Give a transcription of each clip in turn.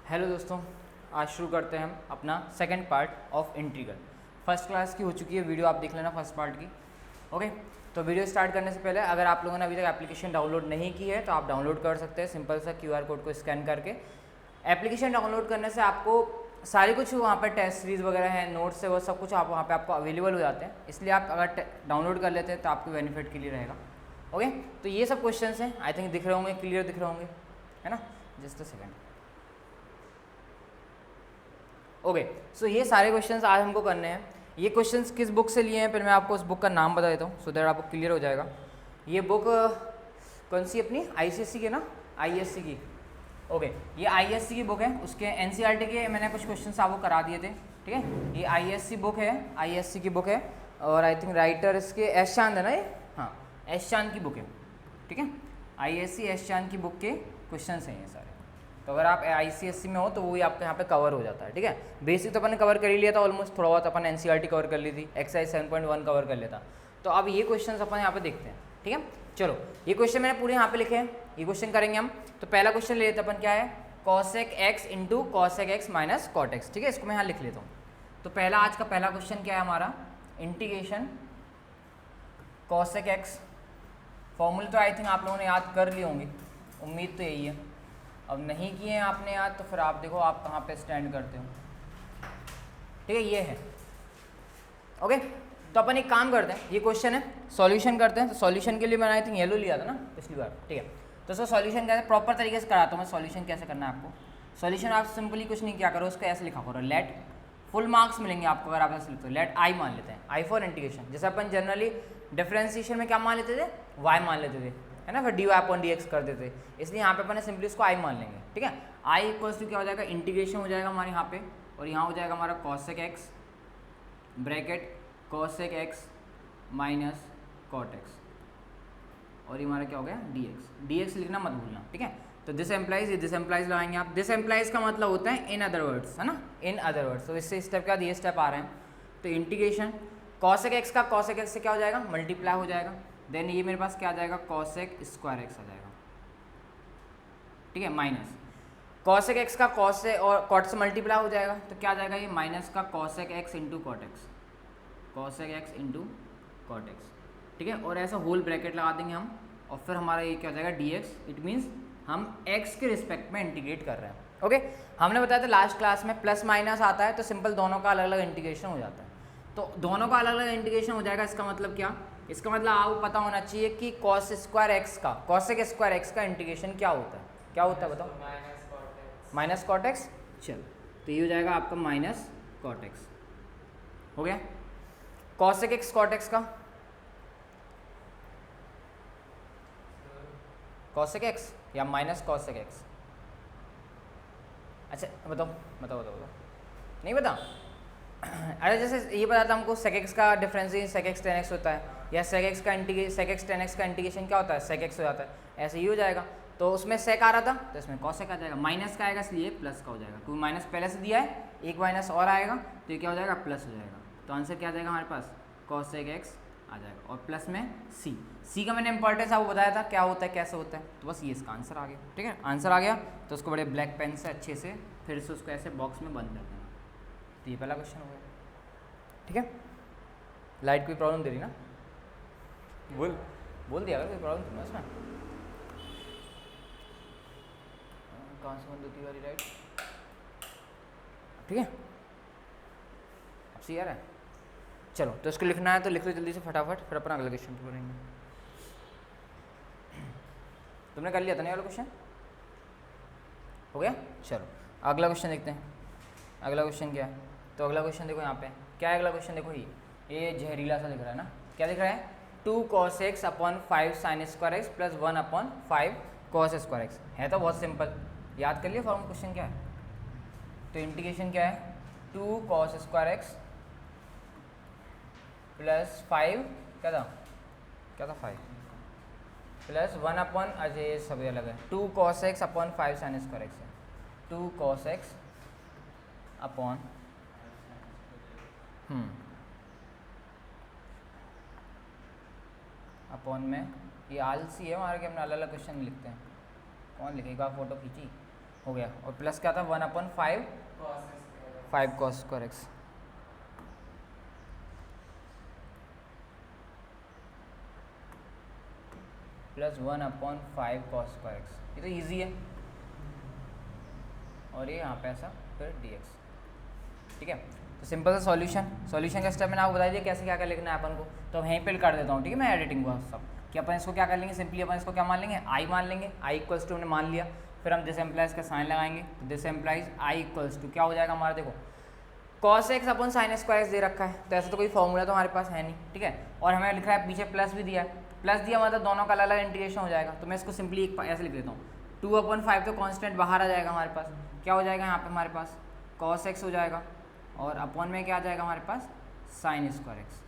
Hello दोस्तों, आज शुरू करते हैं हम अपना second part of integral. First class की हो चुकी है वीडियो, आप देख लेना फर्स्ट पार्ट की। ओके, तो वीडियो स्टार्ट करने से पहले अगर आप लोगों ने अभी तक एप्लीकेशन डाउनलोड नहीं की है तो आप डाउनलोड कर सकते हैं सिंपल सा क्यूआर कोड को स्कैन करके। एप्लीकेशन डाउनलोड करने से आपको सारी कुछ वहाँ पर टेस्ट सीरीज़ वगैरह है, नोट्स है, वो सब कुछ आप वहाँ पे आपको अवेलेबल हो जाते हैं। इसलिए आप अगर डाउनलोड कर लेते हैं तो आपको बेनिफिट के लिए रहेगा। ओके, तो ये सब क्वेश्चंस हैं, आई थिंक दिख रहे होंगे, क्लियर दिख रहे होंगे, है ना। Just a second. ओके, सो ये सारे क्वेश्चंस आज हमको करने हैं। ये क्वेश्चंस किस बुक से लिए हैं, फिर मैं आपको उस बुक का नाम बता देता हूँ सो दैट आपको क्लियर हो जाएगा। ये बुक कौन सी अपनी आईसीएससी की ना, आईएससी की। ओके, ये आईएससी की बुक है, उसके एनसीईआरटी के मैंने कुछ क्वेश्चंस आपको करा दिए थे। ठीक है, ये आईएससी बुक है, आईएससी की बुक है और आई थिंक राइटर इसके एस चांद है ना, ये हाँ एस चांद की बुक है। ठीक है, आईएससी एस चांद की बुक के क्वेश्चंस हैं ये सारे। तो अगर आप आईसीएससी में हो तो वही आपके यहाँ पे कवर हो जाता है। ठीक है, बेसिक तो अपन ने कवर कर ही लिया था ऑलमोस्ट, थोड़ा बहुत अपन एनसीईआरटी कवर कर ली थी, एक्सरसाइज 7.1 कवर कर लेता। तो अब ये क्वेश्चंस अपन यहाँ पे देखते हैं। ठीक है, चलो ये क्वेश्चन मैंने पूरे यहाँ पे लिखे हैं, ये क्वेश्चन करेंगे हम। तो पहला क्वेश्चन ले लेते अपन, क्या है, cosec x into cosec x minus cot x. ठीक है, इसको मैं यहाँ लिख लेता हूँ। तो पहला आज का पहला क्वेश्चन क्या है हमारा, इंटीग्रेशन कॉसेक एक्स। फॉर्मूले तो आई थिंक आप लोगों ने याद कर लिए होंगे, उम्मीद तो यही है। अब नहीं किए हैं आपने याद तो फिर आप देखो आप कहाँ पे स्टैंड करते हो। ठीक है, ये है। ओके, तो अपन एक काम करते हैं, ये क्वेश्चन है, सॉल्यूशन करते हैं। तो सॉल्यूशन के लिए मैंने आई थिंक येलो लिया था ना पिछली बार। ठीक है, तो सर सॉल्यूशन कैसे प्रॉपर तरीके से कराता हूँ मैं, सॉल्यूशन कैसे करना है आपको। सॉल्यूशन आप सिंपली कुछ नहीं क्या करो, उसको ऐसे लिखा करो, लेट, फुल मार्क्स मिलेंगे आपको अगर आप ऐसे लिखते हो। लेट आई मान लेते हैं, आई फॉर इंटीग्रेशन। जैसे अपन जनरली डिफरेंशिएशन में क्या मान लेते थे, वाई मान लेते थे, है ना, फिर d y upon d x कर देते। इसलिए यहाँ पे अपन सिंपली इसको आई मान लेंगे। ठीक है, आई इक्वल्स टू क्या हो जाएगा, इंटीग्रेशन हो जाएगा हमारे यहाँ पे, और यहाँ हो जाएगा हमारा cosec x bracket cosec x minus cot x, और ये हमारा क्या हो गया डी एक्स। डी एक्स लिखना मत भूलना। ठीक है, तो दिस एम्प्लाइज, ये दिस एम्प्लाइज लगाएंगे आप। दिस एम्प्लाइज का मतलब होता है इन अदर वर्ड्स, है ना, इन अदर वर्ड्स। तो इससे स्टेप का ये स्टेप आ रहे हैं। तो इंटीग्रेशन कॉसेक एक्स का कॉसेक एक्स से क्या हो जाएगा, मल्टीप्लाई हो जाएगा। देन ये मेरे पास क्या आ जाएगा, कॉसेक स्क्वायर एक्स आ जाएगा। ठीक है, माइनस कॉसेक एक्स का कॉस से और कॉट से मल्टीप्लाई हो जाएगा, तो क्या आ जाएगा ये माइनस का cosec x into cot x, cosec x into cot x. ठीक है, और ऐसा होल ब्रैकेट लगा देंगे हम, और फिर हमारा ये क्या हो जाएगा डी एक्स। इट मीन्स हम एक्स के रिस्पेक्ट में इंटीग्रेट कर रहे हैं। ओके, हमने बताया था लास्ट क्लास में प्लस माइनस आता है तो सिंपल दोनों का अलग अलग इंटीग्रेशन हो जाता है। तो दोनों का अलग अलग इंटीग्रेशन हो जाएगा, इसका मतलब क्या, इसका मतलब आपको पता होना चाहिए कि कॉस स्क्वायर एक्स का कॉसेक स्क्वायर एक्स का इंटीग्रेशन क्या होता है, क्या होता है बताओ, माइनस कॉट एक्स। चलो, तो ये हो जाएगा आपका माइनस कॉट एक्स। हो गया, कॉसेक एक्स कॉट एक्स का कॉसेक एक्स या माइनस कॉसेक एक्स। अच्छा बताओ बताओ बताओ बताओ, नहीं बता। अरे जैसे ये पता था हमको सेक एक्स का difference sec x tan x होता है, या सेक एक्स का सेक एक्स टेन एक्स का इंटीग्रेशन क्या होता है, सेक एक्स हो जाता है। ऐसे ही हो जाएगा, तो उसमें सेक आ रहा था तो इसमें कॉसेक आ जाएगा। माइनस का आएगा इसलिए प्लस का हो जाएगा, क्योंकि माइनस पहले से दिया है, एक माइनस और आएगा तो ये क्या हो जाएगा, प्लस हो जाएगा। तो आंसर क्या आ जाएगा हमारे पास, कॉसेक एक्स आ जाएगा, और प्लस में सी। सी का मैंने इंपॉर्टेंस आपको बताया था क्या होता है कैसे होता है, तो बस ये इसका आंसर आ गया। ठीक है, आंसर आ गया तो उसको बड़े ब्लैक पेन से अच्छे से फिर से उसको ऐसे बॉक्स में बंद कर देना। तो ये पहला क्वेश्चन हो गया। ठीक है, लाइट कोई प्रॉब्लम दे रही ना, बोल दिया अगर कोई प्रॉब्लम थी ना इसमें। कहाँ से बंद होती है वाली लाइट, ठीक है, अब सी आ रहा है। चलो, तो इसको लिखना है तो लिख लो जल्दी से फटाफट, फिर अपना अगला क्वेश्चन करेंगे। तुमने कर लिया था ना वाला क्वेश्चन, हो गया। चलो अगला क्वेश्चन देखते हैं। अगला क्वेश्चन क्या है, तो अगला क्वेश्चन देखो यहाँ पे क्या है। अगला क्वेश्चन देखो, ये जहरीला सा दिख रहा है ना, क्या दिख रहा है, 2 cos x upon 5 sign square x plus 1 upon 5 cos square x. है तो बहुत सिंपल, याद कर लिया फॉर्मूला, क्वेश्चन क्या है। तो इंटीग्रेशन क्या है, 2 cos स्क्वायर एक्स प्लस 5 क्या था 5 प्लस 1 अपॉन, अजय ये सब अलग है, 2 cos x upon 5 sign square x है, 2 cos x अपॉन अपॉन में, ये आलसी है हमारे कि हमने अलग अलग क्वेश्चन लिखते हैं। कौन लिखेगा, फोटो खींची, हो गया, और प्लस क्या था 1/5 5 cos square x. Plus 1/5 cos square x, ये तो ईजी है। और ये यहाँ पे ऐसा फिर dx, ठीक है। तो सिंपल सा सॉल्यूशन का स्टेप मैंने आपको बता दिया कैसे क्या क्या लिखना है अपन को। तो अब यहीं पे कर देता हूँ, ठीक है, मैं एडिटिंग को सब कि अपन इसको क्या कर लेंगे, सिंपली अपन इसको क्या मान लेंगे, आई मान लेंगे। आई इक्वल्स टू हमने मान लिया, फिर हम दिस एम्प्लाइज का साइन लगाएंगे, तो this implies I equals to क्या हो जाएगा हमारा, देखो cos x अपन साइन स्क्वायर एक्स दे रखा है, तो ऐसा तो कोई फॉर्मूला तो हमारे पास है नहीं, ठीक है। और हमें लिख रहा है पीछे प्लस भी दिया है, प्लस दिया मतलब दोनों का अलग अलग इंटीग्रेशन हो जाएगा। तो मैं इसको सिंपली एक ऐसे लिख देता हूँ, 2/5 तो कांस्टेंट बाहर आ जाएगा हमारे पास, क्या हो जाएगा यहाँ पे हमारे पास cos x हो जाएगा, और अपॉन में क्या आ जाएगा हमारे पास साइन स्क्वायर एक्स,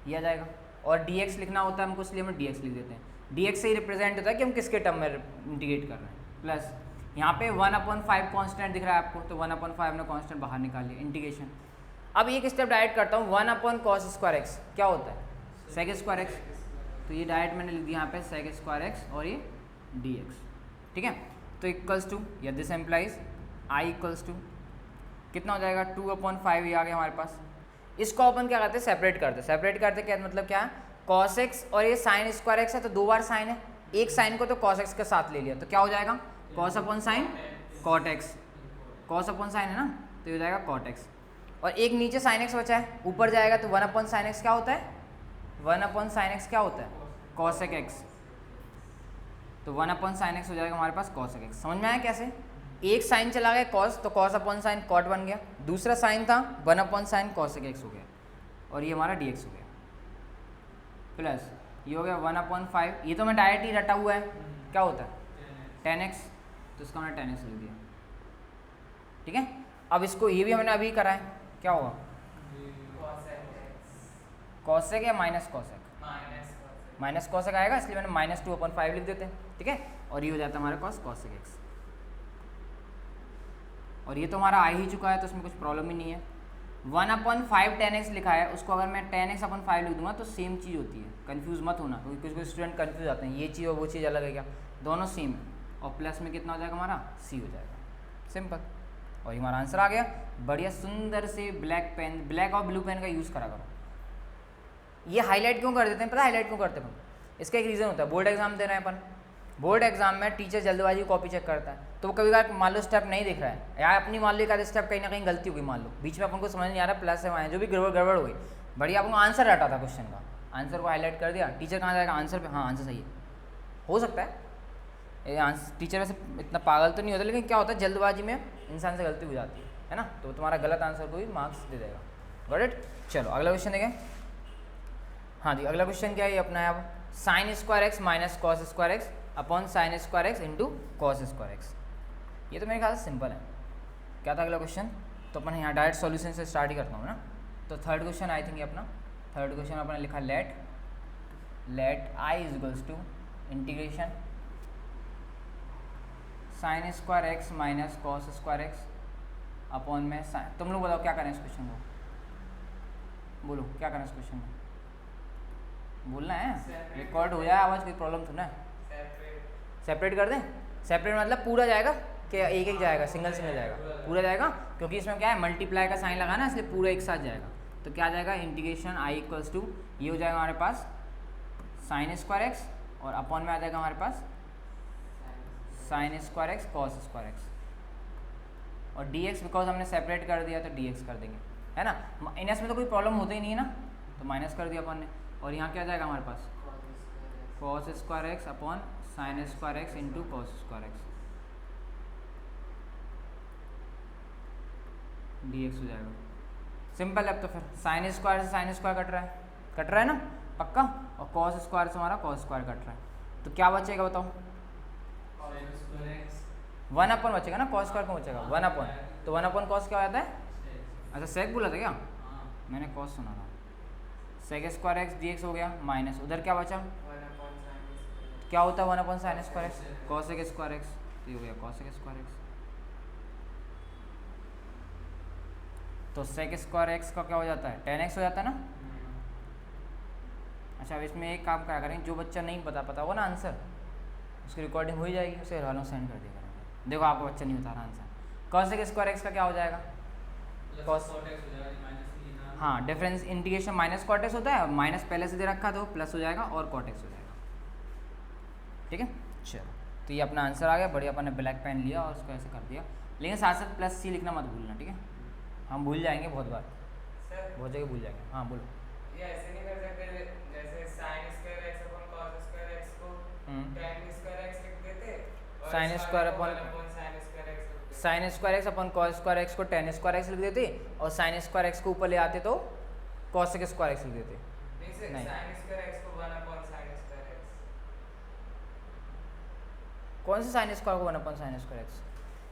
ये आ जाएगा। और dx लिखना होता है हमको, इसलिए हम dx लिख देते हैं। dx से ही रिप्रेजेंट होता है कि हम किसके टर्म में इंटीग्रेट कर रहे हैं। प्लस यहाँ पे 1/5 कांस्टेंट दिख रहा है आपको, तो 1/5 ने कांस्टेंट बाहर निकाल लिया, इंटीग्रेशन। अब एक स्टेप डायरेक्ट करता हूँ, 1/cos स्क्वायर एक्स क्या होता है, सेक स्क्वायर एक्स। तो ये डायरेक्ट मैंने लिख दिया यहाँ पे सेक स्क्वायर एक्स, और ये dx, ठीक है। तो इक्वल्स टू या this implies I equals to कितना हो जाएगा 2/5, ये आ गया हमारे पास। इसको अपन क्या करते हैं, सेपरेट करते क्या मतलब क्या है, cos x और ये साइन स्क्वायर एक्स है, तो दो बार साइन है, एक साइन को तो cos x के साथ ले लिया, तो क्या हो जाएगा cos upon sine cot x, cos upon sine है ना, तो ये हो जाएगा cot x। और एक नीचे sin x बचा है, ऊपर जाएगा तो 1/sin x क्या होता है, 1/sin x क्या होता है cosec x, तो 1/sin x हो जाएगा हमारे पास cosec x। समझ में आया कैसे, एक साइन चला गया cos, तो cos अपॉन साइन cot बन गया, दूसरा साइन था 1/sin cosec x हो गया, और ये हमारा dx हो गया। प्लस ये हो गया 1/5, ये तो मैं डायरेक्ट ही रटा हुआ है, क्या होता है tan x, तो इसका मैंने tan x लिख दिया, ठीक है। अब इसको ये भी हमने अभी करा है, क्या होगा cosec या माइनस cosec आएगा, इसलिए मैंने -2/5 लिख देते हैं, ठीक है। और ये हो जाता है हमारे पास cosec x, और ये तो हमारा आ ही चुका है, तो इसमें कुछ प्रॉब्लम ही नहीं है। 1/5 tan x लिखा है, उसको अगर मैं tan x/5 लिख दूंगा तो सेम चीज़ होती है, कंफ्यूज मत होना, क्योंकि कुछ स्टूडेंट कंफ्यूज आते हैं, ये चीज़ और वो चीज़ अलग है क्या, दोनों सेम है। और प्लस में कितना हो जाएगा हमारा c हो जाएगा, सिंपल। और ये हमारा आंसर आ गया। बढ़िया सुंदर से ब्लैक और ब्लू पेन का यूज़ करा करो। ये हाईलाइट क्यों कर देते हैं, पता है हाईलाइट क्यों करते हैं, इसका एक रीज़न होता है, बोर्ड एग्जाम दे रहे हैं अपन, बोर्ड एग्जाम में टीचर जल्दबाजी कॉपी चेक करता है, तो वो कभी बार मान लो स्टेप नहीं दिख रहा है, या अपनी मान लो एक आधे स्टेप कहीं ना कहीं गलती हो गई, मान लो बीच में अपन को समझ नहीं आ रहा प्लस है वहाँ जो भी गड़बड़ हो गई, बढ़िया अपन को आंसर रटा था क्वेश्चन का, आंसर को हाईलाइट कर दिया, टीचर कहाँ जाएगा आंसर पे, हाँ आंसर सही है, हो सकता है टीचर वैसे इतना पागल तो नहीं होता, लेकिन क्या होता है जल्दबाजी में इंसान से गलती हो जाती है ना, तो तुम्हारा गलत आंसर को भी मार्क्स दे देगा। Got it. चलो अगला क्वेश्चन देखें। हाँ जी, अगला क्वेश्चन क्या है अपना है, अब sign square x minus cos square x upon sine square x into cos square x. ये तो मेरे ख्याल से सिंपल है। क्या था अगला क्वेश्चन, तो अपन यहाँ डायरेक्ट सॉल्यूशन से स्टार्ट ही करता हूँ ना। तो थर्ड क्वेश्चन आई थिंक अपना थर्ड क्वेश्चन अपने लिखा let I is equals to integration sine square x minus cos square x upon में साइन। तुम लोग बताओ क्या करें इस क्वेश्चन को, बोलो क्या करें इस क्वेश्चन को, बोलना है, रिकॉर्ड हो जाए आवाज़, कोई प्रॉब्लम तो ना, सेपरेट कर दें। सेपरेट मतलब पूरा जाएगा कि एक एक जाएगा, सिंगल जाएगा, पूरा जाएगा, क्योंकि इसमें क्या है मल्टीप्लाई का साइन लगा ना, इसलिए पूरा एक साथ जाएगा। तो क्या जाएगा इंटीग्रेशन आई इक्वल्स टू, ये हो जाएगा हमारे पास साइन स्क्वायर एक्स और अपॉन में आ जाएगा हमारे पास sine square x cos square x, और डी एक्स बिकॉज हमने सेपरेट कर दिया तो डी एक्स कर देंगे, है ना। इनएस में तो कोई प्रॉब्लम होता ही नहीं है ना, तो माइनस कर दिया अपन ने, और यहाँ क्या जाएगा हमारे पास cos square x upon sine square x into cos square x, d x हो जाएगा। सिंपल है। अब तो फिर साइन स्क्वायर से साइन स्क्वायर कट रहा है ना पक्का, और कॉस स्क्वायर से हमारा कॉस स्क्वायर कट रहा है, तो क्या बचेगा बताओ, 1 अपन बचेगा ना, कॉस स्क्वायर कौन बचेगा 1 अपन, तो 1 अपन कॉस क्या हो जाता है, अच्छा सेक बोला था क्या, मैंने कॉस सुना था, sec square x d x हो गया, माइनस उधर क्या बचा, क्या होता है 1 upon sine square x cosec square x, तो ये हो गया कॉसेक स्क्वायर एक्स। तो सेक स्क्वायर एक्स का क्या हो जाता है tan x हो जाता है ना। अच्छा अब इसमें एक काम क्या करें, जो बच्चा नहीं पता होगा ना आंसर, उसकी रिकॉर्डिंग हो ही जाएगी, उसे हवालों सेंड कर दिया करेंगे, देखो आपको बच्चा नहीं बता रहा आंसर। कॉसेक स्क्वायर एक्स का क्या हो जाएगा? कॉस, हाँ difference integration minus cot x होता है, माइनस पहले से दे रखा तो प्लस हो जाएगा और कॉट एक्स हो जाएगा। ठीक है चलो, तो ये अपना आंसर आ गया। बढ़िया, अपन ने ब्लैक पेन लिया और उसको ऐसे कर दिया, लेकिन साथ साथ प्लस सी लिखना मत भूलना। ठीक है, हम भूल जाएंगे बहुत बार, बहुत जगह भूल जाएंगे। हाँ बोलो। ये ऐसे नहीं कर सकते जैसे sin square x upon cos square x को tan स्क्वायर x लिख देते, और sine square upon sin square x लिख देते। Sign square x upon cos square x को टेन स्क्वायर एक्स लिख देते, और साइन स्क्वायर एक्स को ऊपर ले आते तो कॉसेक स्क्वायर एक्स लिख देते। नहीं, sin स्क्वायर x को 1 अपॉन sin स्क्वायर x। कौन से साइन स्क्वायर को 1 अपॉन साइन स्क्वायर एक्स?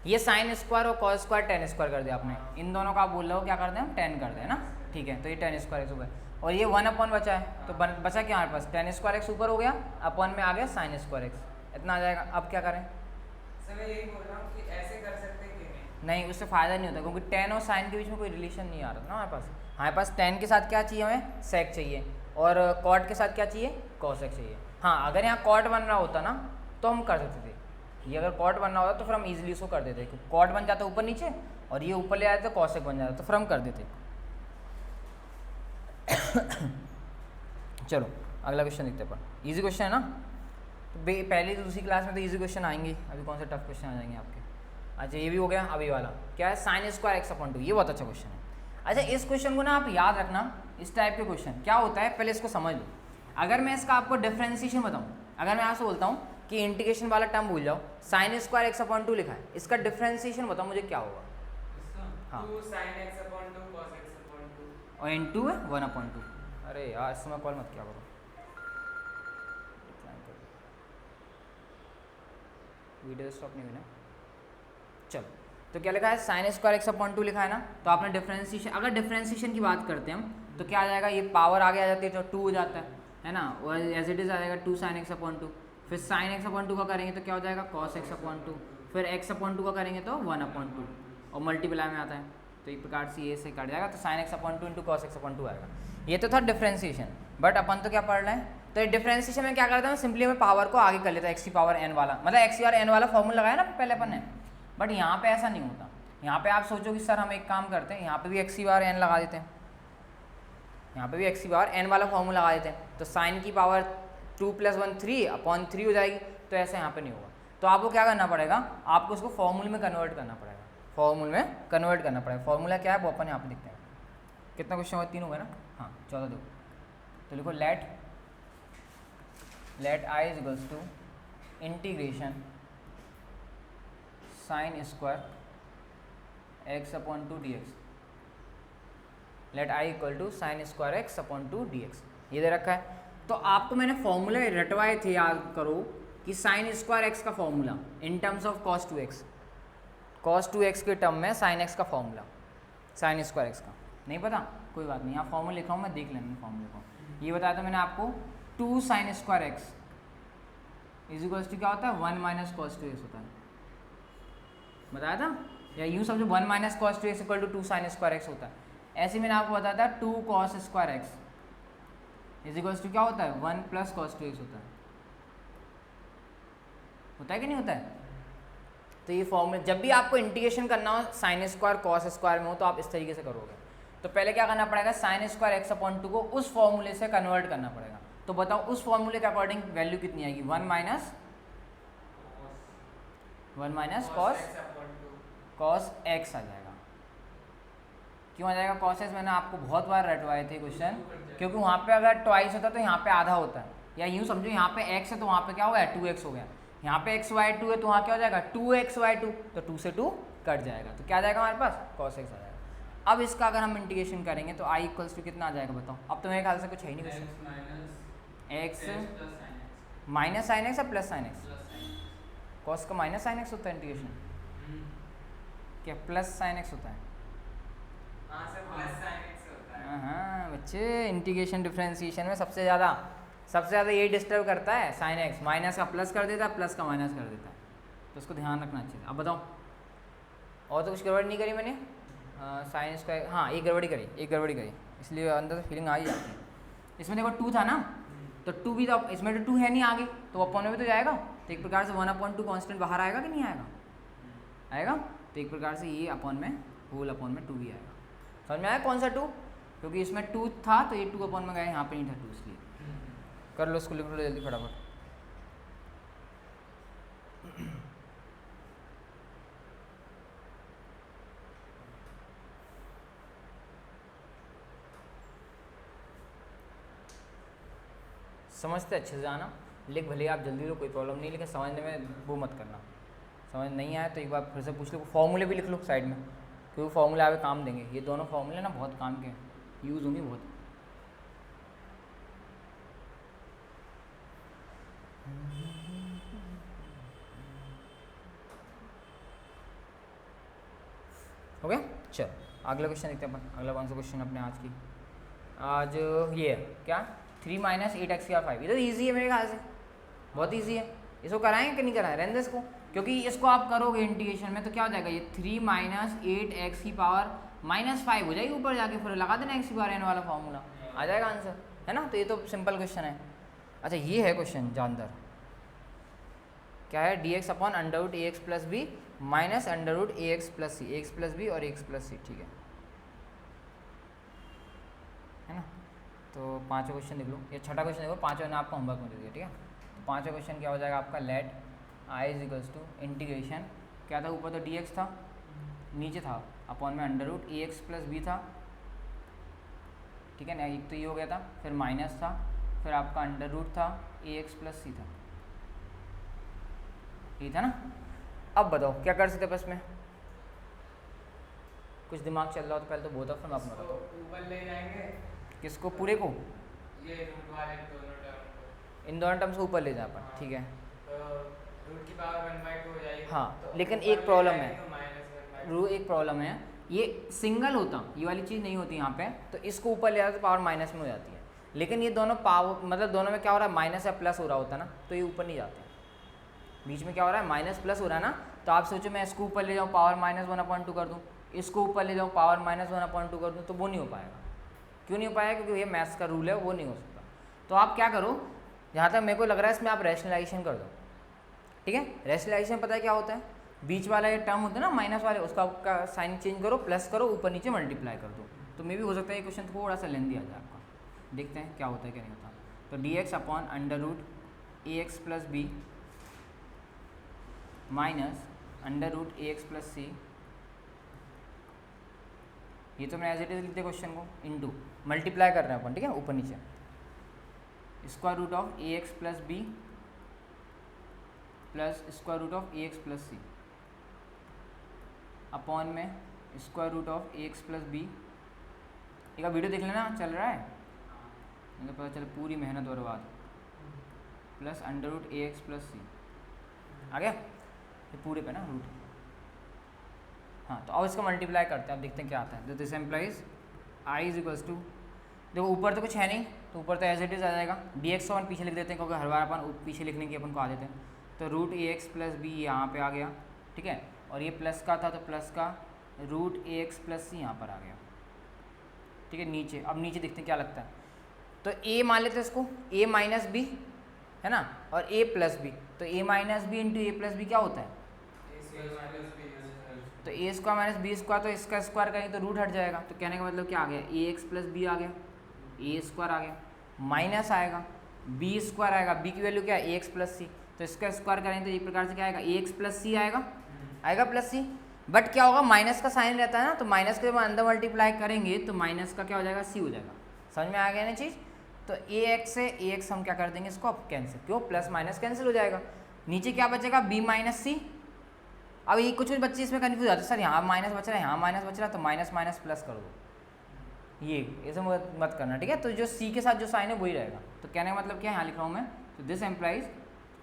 ये साइन स्क्वायर और कॉस स्क्वायर टेन स्क्वायर कर दिया आपने, इन दोनों का आप बोल रहे हो क्या कर दें हम? टेन कर दें ना। ठीक है, तो ये टेन स्क्वायर एक्स हो गया, और ये 1 अपॉन बचा है, तो बचा क्या हमारे पास? टेन स्क्वायर एक्स ऊपर हो गया, अपॉन में आ गया साइन स्क्वायर एक्स, इतना आ जाएगा। अब क्या करें? सर मैं यही बोल रहा हूँ कि ऐसे कर सकते हैं कि नहीं, उससे फ़ायदा नहीं होता, क्योंकि टेन और साइन के बीच में कोई रिलेशन नहीं आ रहा ना हमारे पास टेन के साथ क्या चाहिए? हमें सेक चाहिए, और कॉट के साथ क्या चाहिए? कॉसेक चाहिए। हाँ, अगर यहाँ कॉट बन रहा होता ना तो हम कर सकते थे, ये अगर कॉट बनना होता तो फिर हम इजीली उसको कर देते, क्योंकि कॉट बन जाता ऊपर नीचे और ये ऊपर ले आते तो कॉसेक बन जाता, तो फिर हम कर देते। चलो अगला क्वेश्चन देखते हैं अपन, इजी क्वेश्चन है ना। तो पहली तो दूसरी क्लास में तो इजी क्वेश्चन आएंगे, अभी कौन से टफ क्वेश्चन आ जाएंगे आपके। अच्छा ये भी हो गया, अभी वाला क्या है? साइन स्क्वायर एक्स अपॉन 2, ये बहुत अच्छा क्वेश्चन है। अच्छा इस क्वेश्चन को ना आप याद रखना, इस टाइप के क्वेश्चन क्या होता है पहले इसको समझ लो। अगर मैं इसका आपको डिफरेंशिएशन बताऊँ, अगर मैं आपसे बोलता हूँ कि इंटीग्रेशन वाला टर्म भूल जाओ, साइन स्क्वायर एक्स अपॉन 2 लिखा है, इसका डिफरेंशिएशन बताओ मुझे क्या होगा? हाँ 2 sin x upon 2 cos x upon 2, और इन टू है 1 अपॉन 2। अरे यार इस समय कॉल मत क्या करो, वीडियो स्टॉप नहीं हुई ना। चलो तो क्या लिखा है? साइन स्क्वायर एक्स अपॉन 2 लिखा है ना, तो आपने डिफरेंशिएशन, अगर डिफरेंशिएशन की बात करते हैं हम तो क्या आ जाएगा? ये पावर आगे आ जाती है तो 2 हो जाता है ना, और एज इट इज़ आ जाएगा 2 sin x अपॉन 2, फिर साइन एक्स अपॉन 2 का करेंगे तो क्या हो जाएगा? कॉस एक्स अपॉन 2, फिर एक्स अपॉन 2 का करेंगे तो 1 अपॉन 2, और मल्टीप्लाई में आता है तो एक प्रकार से ये से कट जाएगा, तो sine x upon 2 into cos x upon 2 आएगा। ये तो था डिफरेंशिएशन, बट अपन तो क्या पढ़ रहे हैं? तो डिफरेंशिएशन में क्या करता हूँ? सिंपली मैं पावर को आगे कर लेता है, एक्स की पावर एन वाला, मतलब एक्स की पावर एन वाला फॉर्मूला लगाया ना पहले अपन ने। बट यहाँ पे ऐसा नहीं होता, यहाँ पे आप सोचो कि सर हम एक काम करते हैं, यहाँ पे भी एक्स की पावर एन लगा देते हैं, यहाँ पे भी एक्स की पावर एन वाला फॉर्मूला लगा देते हैं, तो साइन की पावर 2 + 1 3 अपॉन 3 हो जाएगी। तो ऐसे यहाँ पे नहीं होगा, तो आपको क्या करना पड़ेगा? आपको उसको फॉर्मूले में कन्वर्ट करना पड़ेगा, फॉर्मूले में कन्वर्ट करना पड़ेगा। फॉर्मूला क्या है वो अपन यहाँ पे देखते हैं। कितना क्वेश्चन हुआ? 3 हो गए ना। हाँ 14 दो, तो लिखो let I is equals to integration sine square x upon 2 d x, let I equal to sine square x upon 2 d x, ये दे रखा है। तो आपको मैंने फॉर्मूले रटवाए थे, याद करो कि साइन स्क्वायर एक्स का formula in terms of cos 2x, cos 2x के टर्म में साइन एक्स का फॉर्मूला, साइन स्क्वायर एक्स का नहीं पता? कोई बात नहीं, यहाँ फॉर्मूला लिखा हूँ मैं, देख लेना फॉर्मूले को। ये बताया था मैंने आपको, 2 sin square x is equals to क्या होता है? 1 माइनस कॉस 2x होता है, बताया था? या यूँ समझो 1 minus cos 2x equal to 2 sin square x होता है। ऐसे मैंने आपको बताया था 2 cos square x is equals to क्या होता है? 1 + cos 2x होता है कि नहीं होता है? तो ये फॉर्मूला जब भी आपको इंटीग्रेशन करना हो साइन स्क्वायर कॉस स्क्वायर में हो तो आप इस तरीके से करोगे। तो पहले क्या करना पड़ेगा? साइन स्क्वायर एक्स अपॉन 2 को उस फॉर्मूले से कन्वर्ट करना पड़ेगा। तो बताओ उस फॉर्मूले के अकॉर्डिंग वैल्यू कितनी आएगी? 1 माइनस कॉस एक्स आ जाएगा। क्यों आ जाएगा कॉस एक्स? मैंने आपको बहुत बार रटवाए थे क्वेश्चन, क्योंकि वहाँ पे अगर ट्वाइस होता तो यहाँ पे आधा होता है, या यूँ समझो यहाँ पे x है तो वहाँ पे क्या हो गया? 2x हो गया। यहाँ पे xy2 है तो वहाँ क्या हो जाएगा? 2xy2, तो 2 से 2 कट जाएगा, तो क्या आ जाएगा हमारे पास? cos x आ जाएगा। अब इसका अगर हम इंटीग्रेशन करेंगे तो i इक्वल्स टू कितना आ जाएगा बताओ? अब तो मेरे ख्याल से कुछ है ही नहीं question. x minus sine x या प्लस साइन एक्स? कॉस का माइनस साइन एक्स होता है इंटीग्रेशन, क्या प्लस साइन एक्स होता है? हाँ बच्चे, इंटीग्रेशन डिफरेंशिएशन में सबसे ज़्यादा ये डिस्टर्ब करता है साइन एक्स, माइनस का प्लस कर देता है, प्लस का माइनस कर देता है, तो उसको ध्यान रखना चाहिए। अब बताओ, और तो कुछ गड़बड़ी नहीं करी मैंने? साइन स्क्वायर, हाँ एक गड़बड़ी करी, इसलिए अंदर से फीलिंग आ ही जाती है। इसमें देखो 2 था ना, तो 2 भी तो इसमें तो 2 है नहीं आगे, तो अपॉन में भी तो जाएगा, तो एक प्रकार से 1/2 कांस्टेंट बाहर आएगा कि नहीं आएगा? आएगा। तो एक प्रकार से ये अपॉन में होल अपॉन में 2 भी आएगा। समझ में आया कौन सा 2? क्योंकि इसमें 2 था तो ये 2 अपॉन में गया, यहाँ पे नहीं था 2, इसलिए कर लो इसको, लिख लो जल्दी फटाफट। समझते अच्छे से जाना, लिख भले आप जल्दी लो कोई प्रॉब्लम नहीं, लेकिन समझने में वो मत करना। समझ नहीं आया तो एक बार फिर से पूछ लो। फॉर्मूले भी लिख लो साइड में, क्योंकि फॉर्मूले आगे काम देंगे। ये दोनों फॉर्मूले ना बहुत काम के यूज़ होंगे बहुत। हो गया? चलो अगला क्वेश्चन देखते हैं अपन। अगला कौन सा क्वेश्चन अपने आज की? आज ये है क्या, 3 - 8x या 5। ये तो ईजी है मेरे ख्याल से, बहुत ईजी है। इसको कराएं कि नहीं कराएं? रहने दे इसको, क्योंकि इसको आप करोगे इंटीग्रेशन में तो क्या हो जाएगा, ये 3 - 8x की पावर -5 हो जाएगी ऊपर जाके, फिर लगा देना x की पावर n वाला फॉर्मूला, आ जाएगा आंसर, है ना। तो ये तो सिंपल क्वेश्चन है। अच्छा ये है क्वेश्चन जानदार, क्या है, dx upon √ax + b minus √ax + c, ax + b और ax + c, ठीक है ना। तो पाँचों क्वेश्चन देख लो, ये छठा क्वेश्चन देखो, पाँचों ने आपको होमवर्क में दे दिया, ठीक है। तो पाँचों क्वेश्चन क्या हो जाएगा आपका, लेट i = इंटीग्रेशन, क्या था ऊपर तो dx था, नीचे था अपॉन में √ax + b था, ठीक है ना। एक तो ये हो गया था, फिर माइनस था, फिर आपका अंडर था ax + c था, ठीक था ना। अब बताओ क्या कर सकते बस में, कुछ दिमाग चल रहा हो तो पहले तो बहुत फिर मैं अपना बताओ। ऊपर ले जाएंगे किसको, पूरे को, ये रूट वाले दोनों टर्म को, इन दोनों टर्म्स को ऊपर ले जाए अपन, ठीक है। तो रूट की पावर 1/2 हो जाएगी। हाँ तो लेकिन ऊपर एक ले प्रॉब्लम जाएंगे है, तो -1/2। एक प्रॉब्लम है, ये सिंगल होता, ये वाली चीज़ नहीं होती यहाँ पे, तो इसको ऊपर ले जाते तो पावर माइनस में हो जाती है। लेकिन ये दोनों पावर मतलब दोनों में क्या हो रहा है, माइनस या प्लस हो रहा होता है ना, तो ये ऊपर नहीं जाते, बीच में क्या हो रहा है, माइनस प्लस हो रहा है ना। तो आप सोचो मैं इसको ऊपर ले जाऊँ पावर -1/2 कर दूँ, इसको ऊपर ले जाऊँ पावर -1/2 कर दूँ, तो वो नहीं हो पाएगा। क्यों नहीं हो पाएगा, क्योंकि ये मैथ्स का रूल है, वो नहीं हो सकता। तो आप क्या करो, जहाँ तक मेरे को लग रहा है इसमें आप रैशनलाइजेशन कर दो, ठीक है। रैशनलाइजेशन पता है क्या होता है, बीच वाला ये टर्म होता है ना माइनस वाले, उसका आपका साइन चेंज करो, प्लस करो, ऊपर नीचे मल्टीप्लाई कर दो। तो मे भी हो सकता है ये क्वेश्चन थोड़ा सा लेंदी आ जाए आपका, देखते हैं क्या होता है क्या नहीं होता। तो dx upon √ax + b minus √ax + c, ये तो मैं एज इट इज लिखते क्वेश्चन को, इनटू मल्टीप्लाई कर रहे हैं अपन, ठीक है, ऊपर नीचे, √ax + b plus √ax + c upon में √ax + b। एक वीडियो देख लेना, चल रहा है मुझे पता चल, पूरी मेहनत बर्बाद, प्लस √ax + c आ गया, ये पूरे पे ना रूट। हाँ तो अब इसका मल्टीप्लाई करते हैं, अब देखते हैं क्या आता है। तो दिस एम्प्लाइज i = देखो ऊपर तो कुछ है नहीं, तो ऊपर तो एज इट इज़ आ जाएगा, dx को अपन पीछे लिख देते हैं, क्योंकि हर बार अपन पीछे लिखने की अपन को आदत है। तो √ax + b यहाँ पे आ गया, ठीक है, और ये प्लस का था तो प्लस का √ax + c यहाँ पर आ गया, ठीक है। नीचे अब नीचे देखते हैं क्या लगता है, तो a मान लेते हैं इसको, a - b है ना, और a + b, तो a - b × a + b क्या होता है, तो a² - b², तो इसका स्क्वायर करेंगे तो रूट हट जाएगा। तो कहने का मतलब क्या आ गया, ax + b आ गया, a² आ गया, माइनस आएगा b² आएगा, b की वैल्यू क्या है ax + c, तो इसका स्क्वायर करेंगे तो एक प्रकार से क्या आएगा, ax + c आएगा +c। बट क्या होगा, माइनस का साइन रहता है ना, तो माइनस के जब अंदर मल्टीप्लाई करेंगे तो माइनस का क्या हो जाएगा, c हो जाएगा। समझ में आ गया ना चीज़। तो ax से ax हम क्या कर देंगे, इसको अब कैंसिल, क्यों, प्लस माइनस कैंसिल हो जाएगा, नीचे क्या बचेगा b - c। अब ये कुछ बच्चे इसमें कन्फ्यूज आते हैं, सर यहाँ माइनस बच रहा है, यहाँ माइनस बच रहा है, तो माइनस माइनस प्लस कर दो, ये ऐसे मत करना, ठीक है। तो जो c के साथ जो साइन है वही रहेगा। तो कहने का मतलब क्या यहाँ लिख रहा हूँ मैं, तो दिस एम्प्लाइज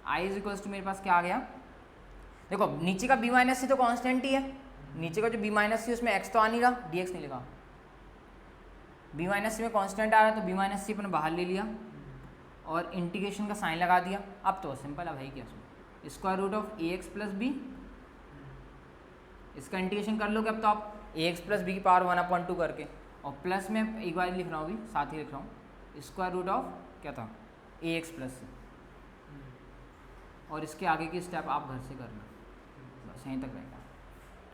i = मेरे पास क्या आ गया, देखो नीचे का b - c तो कांस्टेंट ही है, नीचे का जो b - c उसमें x तो आ नहीं रहा, dx नहीं लिखा, b - c में कांस्टेंट आ रहा है, तो b - c अपन बाहर ले लिया और इंटीग्रेशन का साइन लगा दिया। अब तो सिंपल है भाई, क्या इसमें √ax + b, इसका इंटीग्रेशन कर लोगे अब तो आप, ax + b की पावर 1/2 करके, और प्लस में एक बार लिख रहा हूँ, अभी साथ ही लिख रहा हूँ, √ क्या था ax + c, और इसके आगे की स्टेप आप घर से करना, बस यहीं तक रहेगा।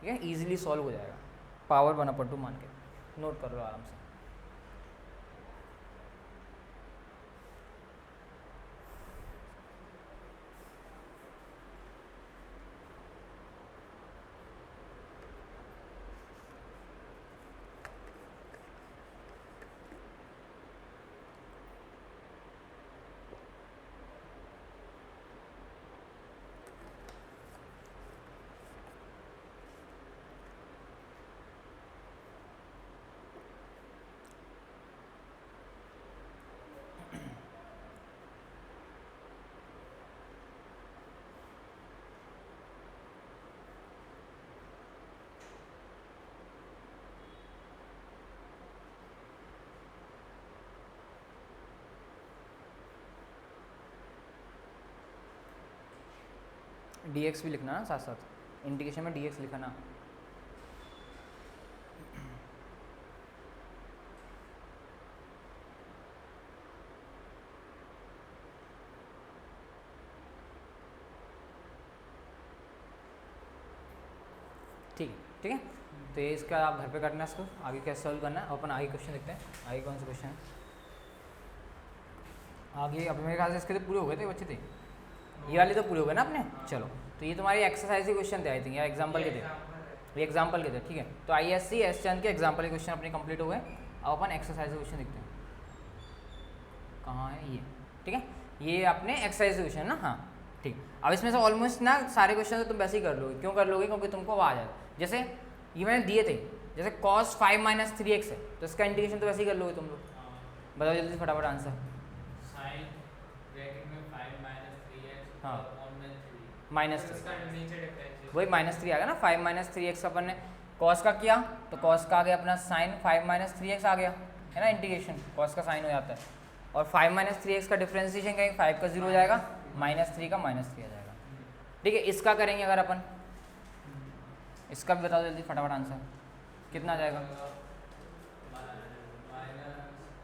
ठीक है, ईजिली सॉल्व हो जाएगा, पावर 1/2 मान के नोट कर लो आराम से। dx भी लिखना ना साथ साथ, इंटीग्रेशन में dx लिखा ना। ठीक है, ठीक है, तो ये इसका आप घर पे करना है, इसको आगे कैसे सॉल्व करना है। अपन आगे क्वेश्चन देखते हैं, आगे कौन सा क्वेश्चन है आगे। अब मेरे ख्याल से इसके तो पूरे हो गए थे बच्चे थे, ये वाले तो पूरे हो गए ना अपने। चलो, तो ये तुम्हारी एक्सरसाइज के क्वेश्चन थे आई थिंक, या एग्जाम्पल के थे, ये एग्जाम्पल के थे, ठीक है। तो ISC एस चंद के एग्जाम्पल के क्वेश्चन अपने कंप्लीट हो गए। अब अपन एक्सरसाइज के क्वेश्चन देखते हैं, कहाँ है ये, ठीक है, ये अपने एक्सरसाइज के क्वेश्चन ना। हाँ ठीक, अब इसमें से ऑलमोस्ट ना सारे क्वेश्चन तो तुम वैसे ही कर लोगे। क्यों कर लोगे? क्योंकि तुमको आ जाए। जैसे ये मैंने दिए थे, जैसे cos 5 - 3x है, तो इसका इंटीग्रेशन तो वैसे ही कर लोगे तुम लोग। बताओ जल्दी फटाफट आंसर। sin ब्रैकेट में 5 - 3x हाँ। और में 3 -3, इसका नीचे डिफरेंशिएशन वही -3 आ गया ना। 5 - 3x अपन ने cos का किया, तो cos का आ गया अपना sin 5 - 3x आ गया, है ना। इंटीग्रेशन cos का साइन हो जाता है, और 5 - 3x का डिफरेंशिएशन करेंगे, 5 का 0 हो जाएगा, -3 का -3 आ जाएगा। ठीक है, इसका करेंगे अगर अपन, इसका भी बताओ जल्दी फटाफट आंसर कितना आ जाएगा।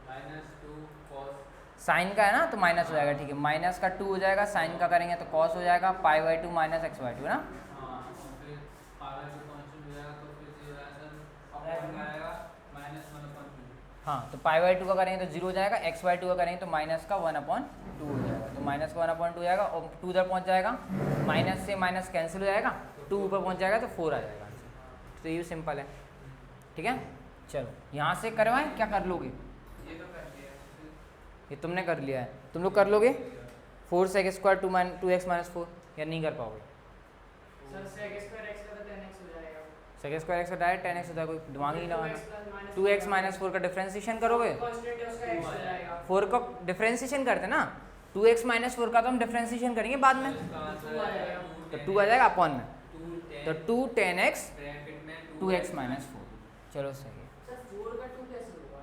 -2 cos साइन का है ना, तो माइनस हो जाएगा, ठीक है, माइनस का 2 हो जाएगा, साइन का करेंगे तो cos हो जाएगा, π/2 - x/2 ना। हाँ, और फिर पावर जो कांस्टेंट हो जाएगा तो फिर 0 अपॉन में आएगा -1/2। हाँ, तो π/2 का करेंगे तो 0 हो जाएगा, x/2 का करेंगे तो माइनस का 1/2 हो जाएगा, तो माइनस का 1/2 हो जाएगा, और 2 उधर पहुँच जाएगा, माइनस से माइनस कैंसिल हो जाएगा, 2 ऊपर पहुँच जाएगा तो 4 आ जाएगा आंसर। तो ये सिंपल है, ठीक है। चलो यहाँ से करवाएं, क्या कर लोगे? ये तो कर दिया, ये तुमने कर लिया है, तुम लोग कर लोगे। 4 sec² 2x - 4, या नहीं कर पाओगे? सर sec² x का तो 10x हो जाएगा, sec² x का डायरेक्ट 10x होता है, कोई दिमाग ही नहीं लगाना। 2x - 4 का डिफरेंशिएशन करोगे, कांस्टेंट है उसका x हो जाएगा, 4 का डिफरेंशिएशन करते ना, 2x - 4 का तो हम डिफरेंशिएशन करेंगे बाद में, तो 2 आ जाएगा अपॉन में, तो 2 10x ब्रैकेट में 2x - 4। चलो सही है, सर 4 का 2 कैसे होगा?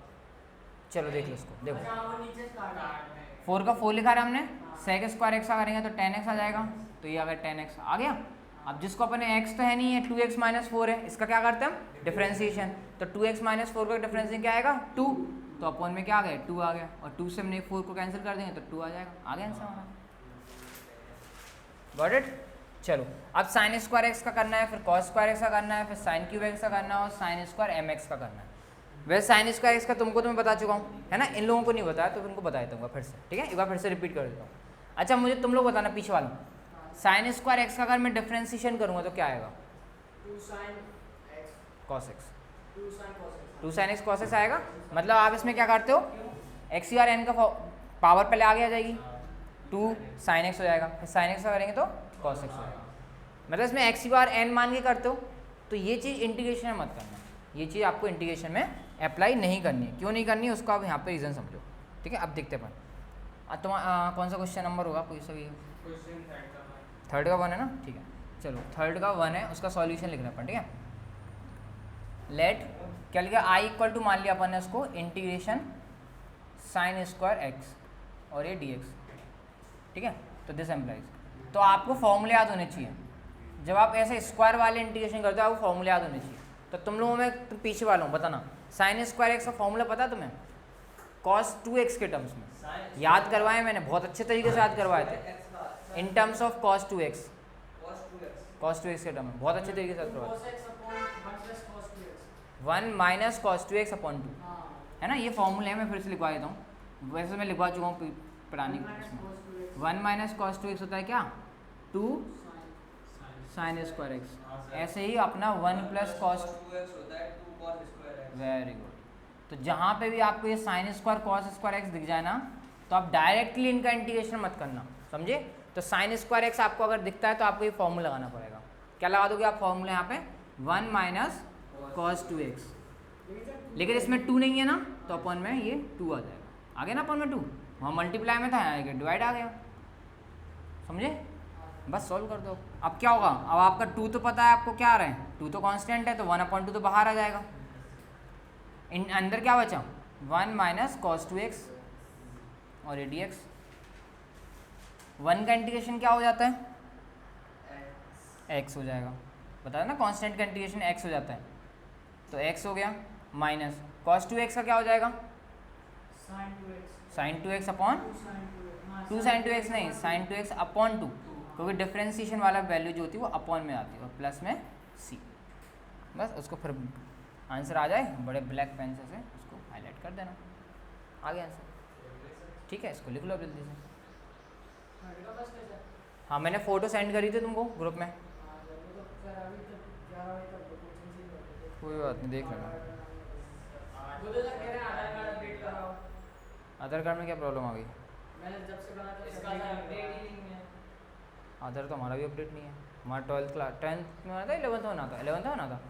चलो देख लो इसको, देखो अच्छा वो नीचे काट है 4 का 4 लिखा है हमने, sec² x का करेंगे तो 10x आ जाएगा, तो ये अगर 10x आ गया। अब जिसको अपने x तो है नहीं है, 2x - 4 है, इसका क्या करते हैं हम? डिफरेंशिएशन। तो 2x - 4 का डिफरेंशिएशन क्या आएगा? 2, तो अपॉन में क्या आ गया? 2 आ गया, और 2 से हमने 4 को कैंसिल कर देंगे तो 2 आ जाएगा, आ गया आंसर हमारा। Got it. चलो, अब sin² x का करना है, फिर cos² x का करना है, फिर sin³ x का करना है, और sin² mx का करना है। वैसे sin² x का तुमको तो मैं बता चुका हूँ, है ना, इन लोगों को नहीं बताया तो उनको बता देता हूँ फिर से, ठीक है, एक बार फिर से रिपीट कर देता हूँ। अच्छा, मुझे तुम लोग बताना पीछे वाला, sin² x का अगर मैं डिफरेंशिएशन करूँगा तो क्या आएगा? 2 sin x cos x, 2 sin cos x 2 sin x cos x आएगा। मतलब आप इसमें क्या करते हो, x और n का पावर पहले आगे आ जाएगी, 2 sin x हो जाएगा, फिर sin x का करेंगे तो cos x हो जाएगा। मतलब इसमें x बार n मान के करते हो, तो ये चीज़ इंटीग्रेशन में मत करना, ये चीज़ आपको इंटीग्रेशन में अप्लाई नहीं करनी है। क्यों नहीं करनी है उसको आप यहाँ पे रीज़न समझो, ठीक है। अब देखते हैं अपन, कौन सा क्वेश्चन नंबर होगा, कोई सा भी क्वेश्चन थर्ड का 1 है ना, ठीक है। चलो थर्ड का 1 है, उसका सॉल्यूशन लिखना अपन, ठीक है। लेट क्या लिखा, i = मान लिया अपन ने उसको इंटीग्रेशन sin² x और ये dx, ठीक है। तो दिस एम्प्लाइज, तो आपको फॉर्मूले याद होने चाहिए। जब आप ऐसे स्क्वायर वाले इंटीग्रेशन करते हो आपको फॉर्मूले याद होने चाहिए। तो तुम लोगों में तुम पीछे वालों बताना, sin² x का फॉर्मूला पता है तुम्हें? cos 2x के टर्म्स में याद करवाए मैंने, बहुत अच्छे तरीके से याद करवाए थे, in terms of cos 2x, cos 2x के टर्म में बहुत अच्छे तरीके से याद करवाए। 1 माइनस कॉस 2x अपॉन 2 है ना, ये फॉर्मूला है, मैं फिर से लिखवा देता हूँ, वैसे मैं लिखवा चुका हूँ पुरानी इसमें। 1 माइनस कॉस 2x होता है क्या, 2 साइन स्क्वायर एक्स। ऐसे ही अपना 1 प्लस कॉस 2x होता है 2 cos square x। Very good. तो जहाँ पे भी आपको ये sine square cos square x दिख जाए ना, तो आप डायरेक्टली इनका इंटीग्रेशन मत करना, समझे। तो साइन स्क्वायर एक्स आपको अगर दिखता है तो आपको ये फॉर्मूला लगाना पड़ेगा। क्या लगा दोगे आप फॉर्मूला यहाँ पे, 1 माइनस कॉस 2x, लेकिन इसमें 2 नहीं है ना, तो अपन में ये 2 आ जाएगा। आ गया ना अपन में 2, वहाँ मल्टीप्लाई में था, यहाँ डिवाइड आ गया, समझे। बस सॉल्व कर दो। अब क्या होगा, अब आपका 2 तो पता है आपको क्या आ रहा है, 2 तो कांस्टेंट है, तो 1/2 तो बाहर आ जाएगा। इन अंदर क्या बचा, 1 माइनस कॉस 2x और ये dx। 1 का इंटीग्रेशन क्या हो जाता है, x हो जाएगा, बताया ना कांस्टेंट का इंटीग्रेशन x हो जाता है, तो x हो गया माइनस कॉस 2x का क्या हो जाएगा, sign 2x upon 2 sign 2x नहीं, साइन 2x अपॉन 2, क्योंकि डिफ्रेंसिएशन वाला वैल्यू जो होती है वो अपॉन में आती है, और प्लस में c। बस उसको फिर आंसर आ जाए, बड़े ब्लैक पेन से उसको हाईलाइट कर देना, आ गया आंसर। ठीक है, इसको लिख लो जल्दी से। हाँ, मैंने फ़ोटो सेंड करी थी तुमको ग्रुप में, कोई बात नहीं, देख लेना। आधार कार्ड में क्या प्रॉब्लम आ गई, आधार तो हमारा भी अपडेट नहीं है, हमारा 12th क्लास 10th में होना था, 11th में होना था, 11th में होना था,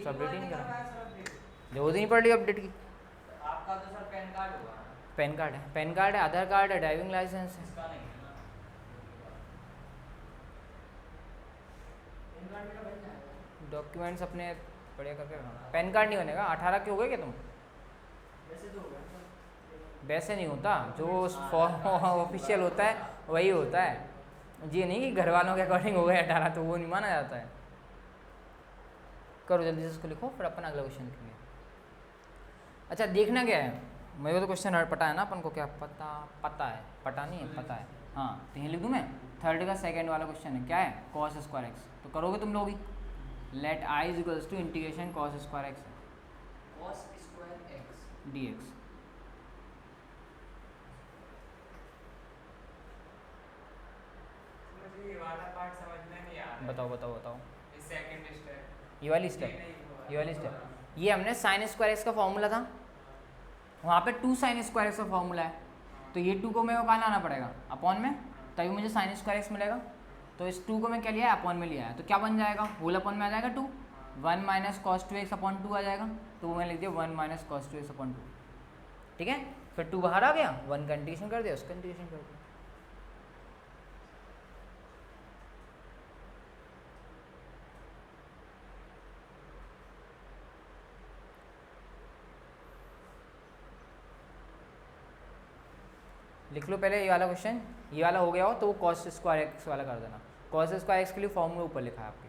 अपडेट ही नहीं करा, जो नहीं पड़ रही अपडेट की। आपका तो सर पैन कार्ड होगा ना? पैन कार्ड है, पैन कार्ड है, आधार कार्ड है, ड्राइविंग लाइसेंस है, इसका नहीं है ना? डॉक्यूमेंट्स अपने बढ़िया करके रखना। पैन कार्ड नहीं बनेगा, 18 के हो गए क्या तुम, वैसे नहीं होता, जो फॉर्म ऑफिशियल होता है वही होता है, ये नहीं कि घर वालों के अकॉर्डिंग हो गए 18, तो वो नहीं माना जाता है। करो जल्दी से इसको लिखो, फिर अपन अगला क्वेश्चन लिखेंगे। अच्छा, देखना क्या है, मेरे को तो क्वेश्चन पता है ना, अपन को क्या पता है, पता नहीं है, पता है। हाँ, तो यहीं लिख दूँ मैं, 3rd का 2nd वाला क्वेश्चन है, क्या है, कॉस स्क्वायर एक्स। तो करोगे तुम लोग ही, let I is equals to integration cos square x cos square x dx। मुझे ये वाला पार्ट समझ में नहीं आ रहा। बताओ बताओ बताओ, ये सेकंड स्टेप, ये वाली स्टेप, ये वाली स्टेप, ये हमने साइन स्क्वायर एक्स का फॉर्मूला था, वहाँ पे 2 साइन स्क्वायर एक्स का फॉर्मूला है, तो ये 2 को मेरे को कहाँ लाना पड़ेगा, अपॉन में, तभी मुझे साइन स्क्वायर एक्स मिलेगा। तो इस 2 को मैं क्या लिया है, अपॉन में लिया है, तो क्या बन जाएगा, होल अपॉन में आ जाएगा 2, 1 माइनस कॉस 2x अपॉन 2 आ जाएगा, तो वो मैंने लिख दिया 1 माइनस कॉस 2x अपॉन 2। ठीक है, फिर 2 बाहर आ गया, 1 का इंटीग्रेशन कर दिया, उसका इंटीग्रेशन कर दिया। लिख लो पहले ये वाला क्वेश्चन, ये वाला हो गया हो तो वो कॉस स्क्वायर एक्स वाला कर देना। कॉस स्क्वायर एक्स के लिए फॉर्मूला ऊपर लिखा है आपके,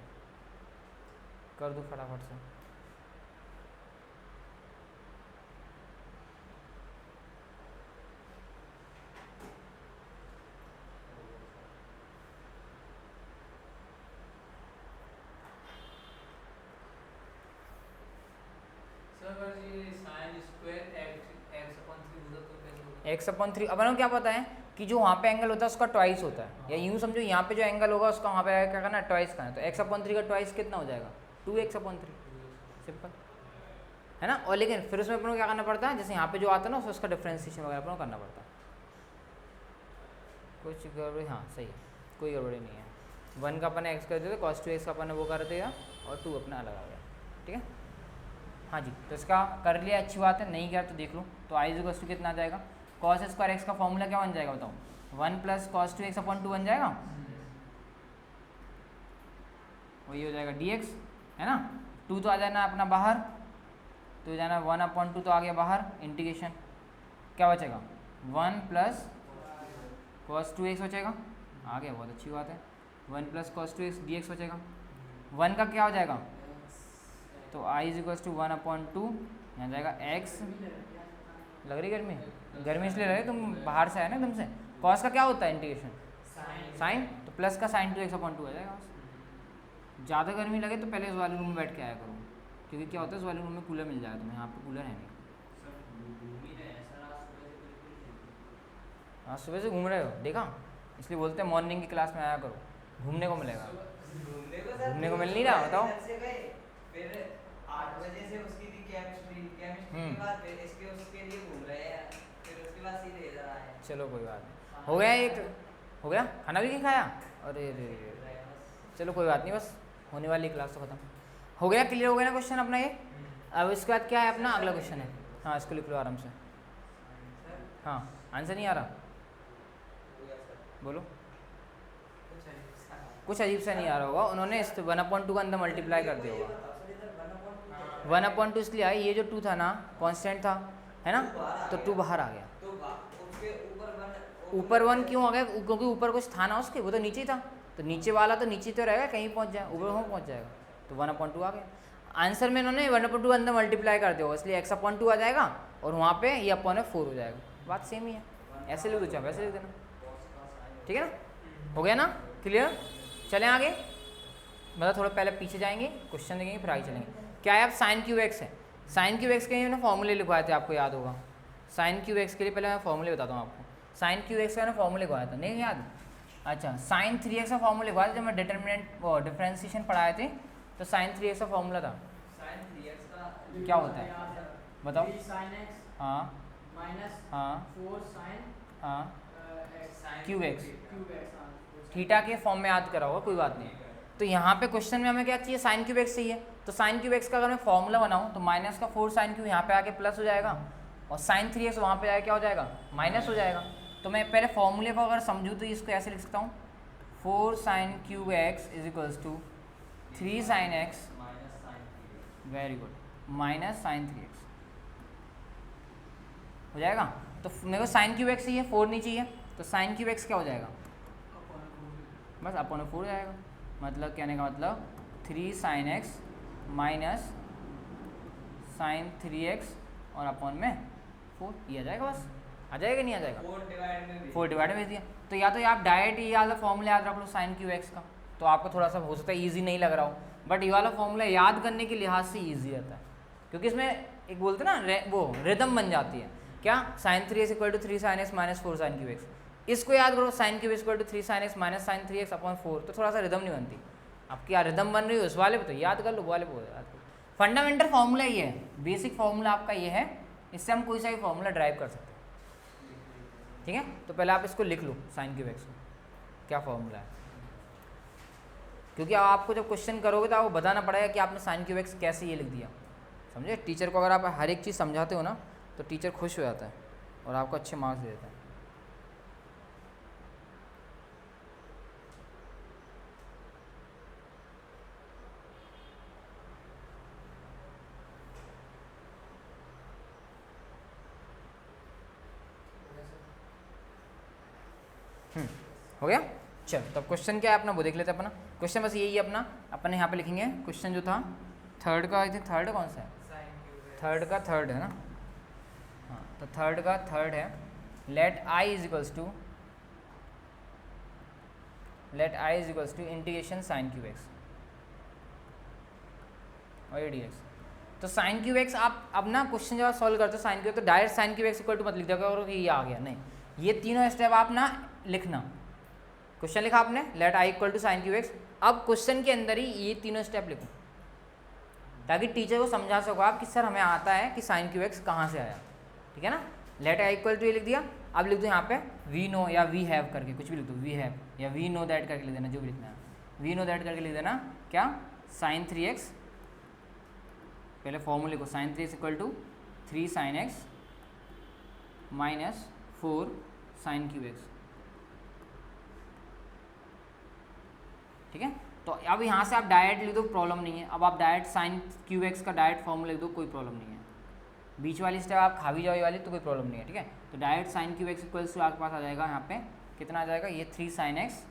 कर दो फटाफट से। सर ये sin स्क्वायर x x/3 अपन को क्या पता है कि जो वहाँ पे एंगल होता है उसका ट्वाइस होता है, या यूँ समझो यहाँ पे जो एंगल होगा उसका वहाँ पे क्या करना है, ट्वाइस करना है। तो x/3 का ट्वाइस कितना हो जाएगा, 2x/3, सिंपल है ना। और लेकिन फिर उसमें अपन को क्या करना पड़ता है, जैसे यहाँ पे जो आता है ना उसका डिफ्रेंसिएशन वगैरह अपन को करना पड़ता है। कुछ गड़बड़ी, हाँ सही है, कोई गड़बड़ी नहीं है। 1 का अपन एक्स कर देते, cos 2x का अपन वो कर देगा, और 2 अपना अलग आ गया। ठीक है, हाँ जी, तो इसका कर लिया, अच्छी बात है, नहीं किया तो देख लो। तो आई इज टू कितना आ जाएगा, कॉस स्क्वायर एक्स का फॉर्मूला क्या बन जाएगा बताओ, 1 प्लस कॉस 2x अपॉन 2 बन जाएगा, वही हो जाएगा dx, है ना। 2 तो आ जाना अपना बाहर, तो जाना 1/2 तो आ गया बाहर, इंटीग्रेशन क्या बचेगा, 1 प्लस कॉस 2x बचेगा, आ गया, बहुत अच्छी बात है। 1 प्लस कॉस 2x dx बचेगा, 1 का क्या हो जाएगा, तो आई इज इक्वल्स टू 1/2, यहाँ जाएगा x। लग रही गर्मी, गर्मी इसलिए लग रही, तुम बाहर से आए ना एकदम से। कॉस का क्या होता है इंटीग्रेशन, साइन, तो प्लस का साइन 2x/2 आ जाएगा, ज़्यादा गर्मी लगे तो पहले इस वाले रूम में बैठ के आया करो, क्योंकि क्या होता है इस वाले रूम में कूलर मिल जाएगा तुम्हें, यहाँ पे कूलर है नहीं। हाँ सुबह से घूम रहे हो देखा, इसलिए बोलते हैं मॉर्निंग की क्लास में आया करो, घूमने को मिलेगा। घूमने को मिल नहीं रहा, बताओ। फिर 8 बजे से उसकी थी केमिस्ट्री के बाद फिर इसके उसके लिए घूम रहे हैं, फिर उसके बाद सीधे इधर आए। चलो कोई बात नहीं, हो गया एक, हो गया खाना भी नहीं खाया, अरे रे चलो कोई बात नहीं, बस होने वाली क्लास तो ख़त्म हो गया, क्लियर हो गया ना क्वेश्चन अपना ये। अब इसके बाद क्या है अपना अगला क्वेश्चन है, हाँ इसको लिख लो आराम से। हाँ आंसर नहीं आ रहा, बोलो। कुछ अजीब सा नहीं आ रहा होगा, उन्होंने इस 1/2 का अंदर मल्टीप्लाई कर दिया होगा। 1/2 इसलिए आया, ये जो 2 था ना कांस्टेंट था, है ना, तो 2 बाहर आ गया। ऊपर 1 क्यों आ गया, क्योंकि ऊपर कुछ था ना उसके, वो तो नीचे ही था, तो नीचे वाला तो नीचे तो रहेगा, कहीं पहुंच जाए, ऊपर हो पहुंच जाएगा, तो 1/2 आ गया। आंसर में इन्होंने 1/2 अंदर मल्टीप्लाई कर दिया होगा, इसलिए x/2 आ जाएगा और वहाँ पे ये अपॉन 4 हो जाएगा, बात सेम ही है। ऐसे लिख दो चाहे वैसे लिख देना, ठीक है ना, हो गया ना क्लियर। चलें आगे, मतलब थोड़ा पहले पीछे जाएंगे, क्वेश्चन देखेंगे फिर आगे चलेंगे। क्या है, अब साइन क्यूब एक्स है, साइन क्यूब एक्स के लिए मैंने फॉर्मूले लिखवाए थे, आपको याद होगा। साइन क्यूब एक्स के लिए पहले मैं फॉर्मूले बताता हूँ आपको, साइन क्यूब एक्स का मैंने फॉर्मूले लिखवाया था, नहीं याद? अच्छा, साइन 3x का फॉर्मूला लिखवाया था जब मैं डिटर्मिनेंट डिफरेंशिएशन पढ़ाए थे, तो साइन 3x का फॉर्मूला था। साइन 3x का क्या होता है बताओ? sin x हाँ माइनस हाँ 4 sin हाँ x cube x, cube x theta के फॉर्म में याद करा होगा, कोई बात नहीं। तो यहाँ पे क्वेश्चन में हमें क्या चाहिए, साइन क्यूब एक्स चाहिए, तो साइन क्यूब एक्स का अगर मैं फॉर्मूला बनाऊँ तो माइनस का 4 साइन क्यूब यहाँ पे आके प्लस हो जाएगा, और साइन 3x वहाँ पे जाके क्या हो जाएगा, माइनस हो जाएगा। तो मैं पहले फॉर्मूले को अगर समझूँ तो इसको ऐसे लिख सकता हूँ, 4 sine cube x is equals to 3 sine x, very good, minus sine 3x हो जाएगा। तो मेरे को साइन क्यूब एक्स चाहिए, 4 नहीं चाहिए, तो साइन क्यूब एक्स क्या हो जाएगा, बस अपॉन 4 हो जाएगा। मतलब कहने का मतलब 3 sine x minus sine 3x और अपॉन में 4, ये आ जाएगा, बस आ जाएगा, नहीं आ जाएगा, 4 डिवाइड में दिया। तो या तो आप डायरेक्ट ये वाला फॉर्मूला याद रख लो साइन क्यूब एक्स का, तो आपको थोड़ा सा हो सकता है ईजी नहीं लग रहा हो, बट ये वाला फॉर्मूला याद करने के लिहाज से ईजी रहता है, क्योंकि इसमें एक बोलते ना वो रिदम बन जाती है, क्या, sine 3x equal to 3 sine x minus 4 sine cube x, इसको याद करो, sine cube equal to 3 sine x minus sine 3x upon 4, तो थोड़ा सा रिदम नहीं बनती आपकी, क्या रिदम बन रही है उस वाले पे, तो याद कर लो, वाले पे याद करो। फंडामेंटल फार्मूला ये है, बेसिक फार्मूला आपका ये है, इससे हम कोई सा भी फार्मूला ड्राइव कर सकते हैं, ठीक है। तो पहले आप इसको लिख लो, साइन क्यूब एक्स क्या फार्मूला है, क्योंकि आपको जब क्वेश्चन करोगे तो आपको बताना पड़ेगा कि आपने साइन क्यूब एक्स कैसे ये लिख दिया, समझे। टीचर को अगर आप हर एक चीज़ समझाते हो ना तो टीचर खुश हो जाता है और आपको अच्छे मार्क्स दे देता है। हो गया, चल तब क्वेश्चन क्या है अपना वो देख लेते हैं। अपना क्वेश्चन बस यही है अपना, अपन यहाँ पे लिखेंगे क्वेश्चन जो था थर्ड का, आई थिंक थर्ड कौन सा है, थर्ड का थर्ड है ना, हाँ तो थर्ड का थर्ड है, let I is equals to integration sine cube x और डी एक्स। तो साइन क्यूब एक्स आप अब ना क्वेश्चन जब आप सॉल्व करते हो साइन क्यूब, तो direct sine cube x equal to मत लिख दोगे और ये आ गया, नहीं, ये तीनों स्टेप आप ना लिखना। क्वेश्चन लिखा आपने, let I equal to sine cube x, अब क्वेश्चन के अंदर ही ये तीनों स्टेप लिखो ताकि टीचर को समझा सको आप कि सर हमें आता है कि साइन क्यूब एक्स कहाँ से आया, ठीक है ना। लेट आई इक्वल टू ये लिख दिया, अब लिख दो यहाँ पे वी नो या वी हैव करके कुछ भी लिख दो, वी हैव या वी नो दैट करके लिख देना, जो भी लिखना है वी नो दैट करके लिख देना। क्या, साइन 3x, पहले फॉर्मूले को, sine 3x equal to 3 sine x minus 4 sine cube x, ठीक है। तो अब यहाँ से आप डायरेक्ट लिख दो, प्रॉब्लम नहीं है। अब आप डायरेक्ट साइन क्यूब एक्स का डायरेक्ट फॉर्मूला लिख दो, कोई प्रॉब्लम नहीं है। बीच वाली स्टेप आप खा भी जाओ ये वाली तो कोई प्रॉब्लम नहीं है, ठीक है। तो direct sine cube x equals to आपके पास आ जाएगा यहाँ पे कितना आ जाएगा, ये 3 साइन एक्स।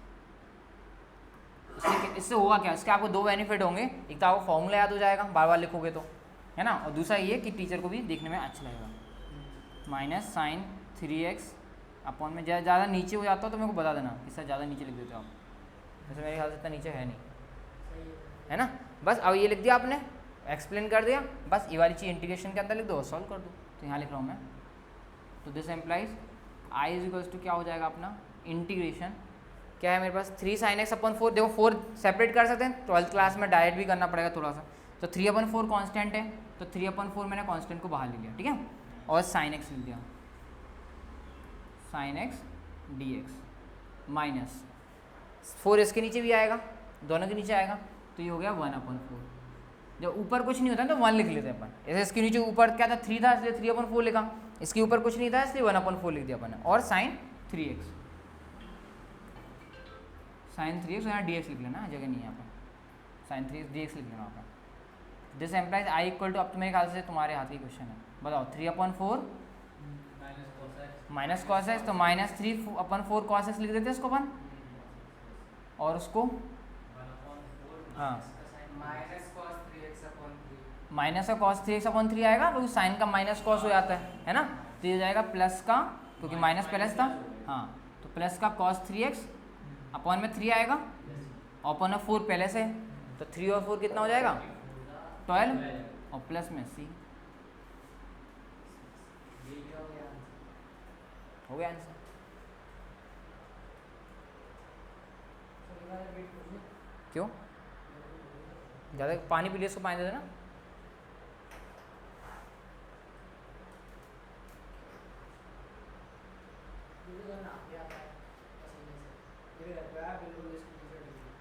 इससे होगा क्या, इसके आपको दो बेनिफिट होंगे, एक तो आपको फॉर्मूला याद हो जाएगा बार बार लिखोगे तो, है ना, और दूसरा ये कि टीचर को भी देखने में अच्छा लगेगा। माइनस साइन 3x अपॉन में ज़्यादा नीचे हो जाता हो तो मेरे को बता देना कि सर ज़्यादा नीचे लिख देते हो आप, वैसे मेरे ख्याल से इतना नीचे है नहीं, है ना। बस अब ये लिख दिया आपने, एक्सप्लेन कर दिया, बस ये वाली चीज़ इंटीग्रेशन के अंदर लिख दो, सॉल्व कर दो। तो यहाँ लिख रहा हूँ मैं, तो this implies I is equals to क्या हो जाएगा अपना इंटीग्रेशन, क्या है मेरे पास 3 sin x अपन 4, देखो 4 सेपरेट कर सकते हैं, 12th क्लास में डायरेक्ट भी करना पड़ेगा थोड़ा सा। तो 3/4 कांस्टेंट है, तो 3/4 मैंने कांस्टेंट को बाहर ले लिया, ठीक है, और sin x लिख दिया, sin x dx माइनस 4 इसके नीचे भी आएगा, दोनों के नीचे आएगा, तो ये हो गया 1/4। जब ऊपर कुछ नहीं होता तो 1 लिख लेते हैं अपन, जैसे इसके नीचे ऊपर क्या था 3 था इसलिए 3/4 लिखा, इसके ऊपर कुछ नहीं था इसलिए 1/4 लिख दिया अपन ने, और sin 3x, sin 3x यहाँ dx लिख लेना, जगह नहीं है यहाँ पे, sin 3x dx लिख लेना वहाँ पे। This implies I equal to, अब तो मेरे ख्याल से तुम्हारे हाथ की क्वेश्चन है, बताओ 3/4 माइनस कॉस एक्स, तो माइनस 3/4 कॉस एक्स लिख देते हैं इसको अपन, और उसको हाँ minus cos 3x upon 3। Minus का कॉस 3x/3 आएगा, क्योंकि साइन का माइनस कॉस हो जाता है ना, तो ये जाएगा प्लस का, क्योंकि माइनस प्लस था, हाँ तो प्लस का कॉस 3x अपॉन में 3 आएगा, अपॉन में 4 पहले से, तो 3 और 4 कितना हो जाएगा 12, और प्लस में c, हो गया आंसर। क्यों ज़्यादा पानी पी लिया, इसको पानी दे देना।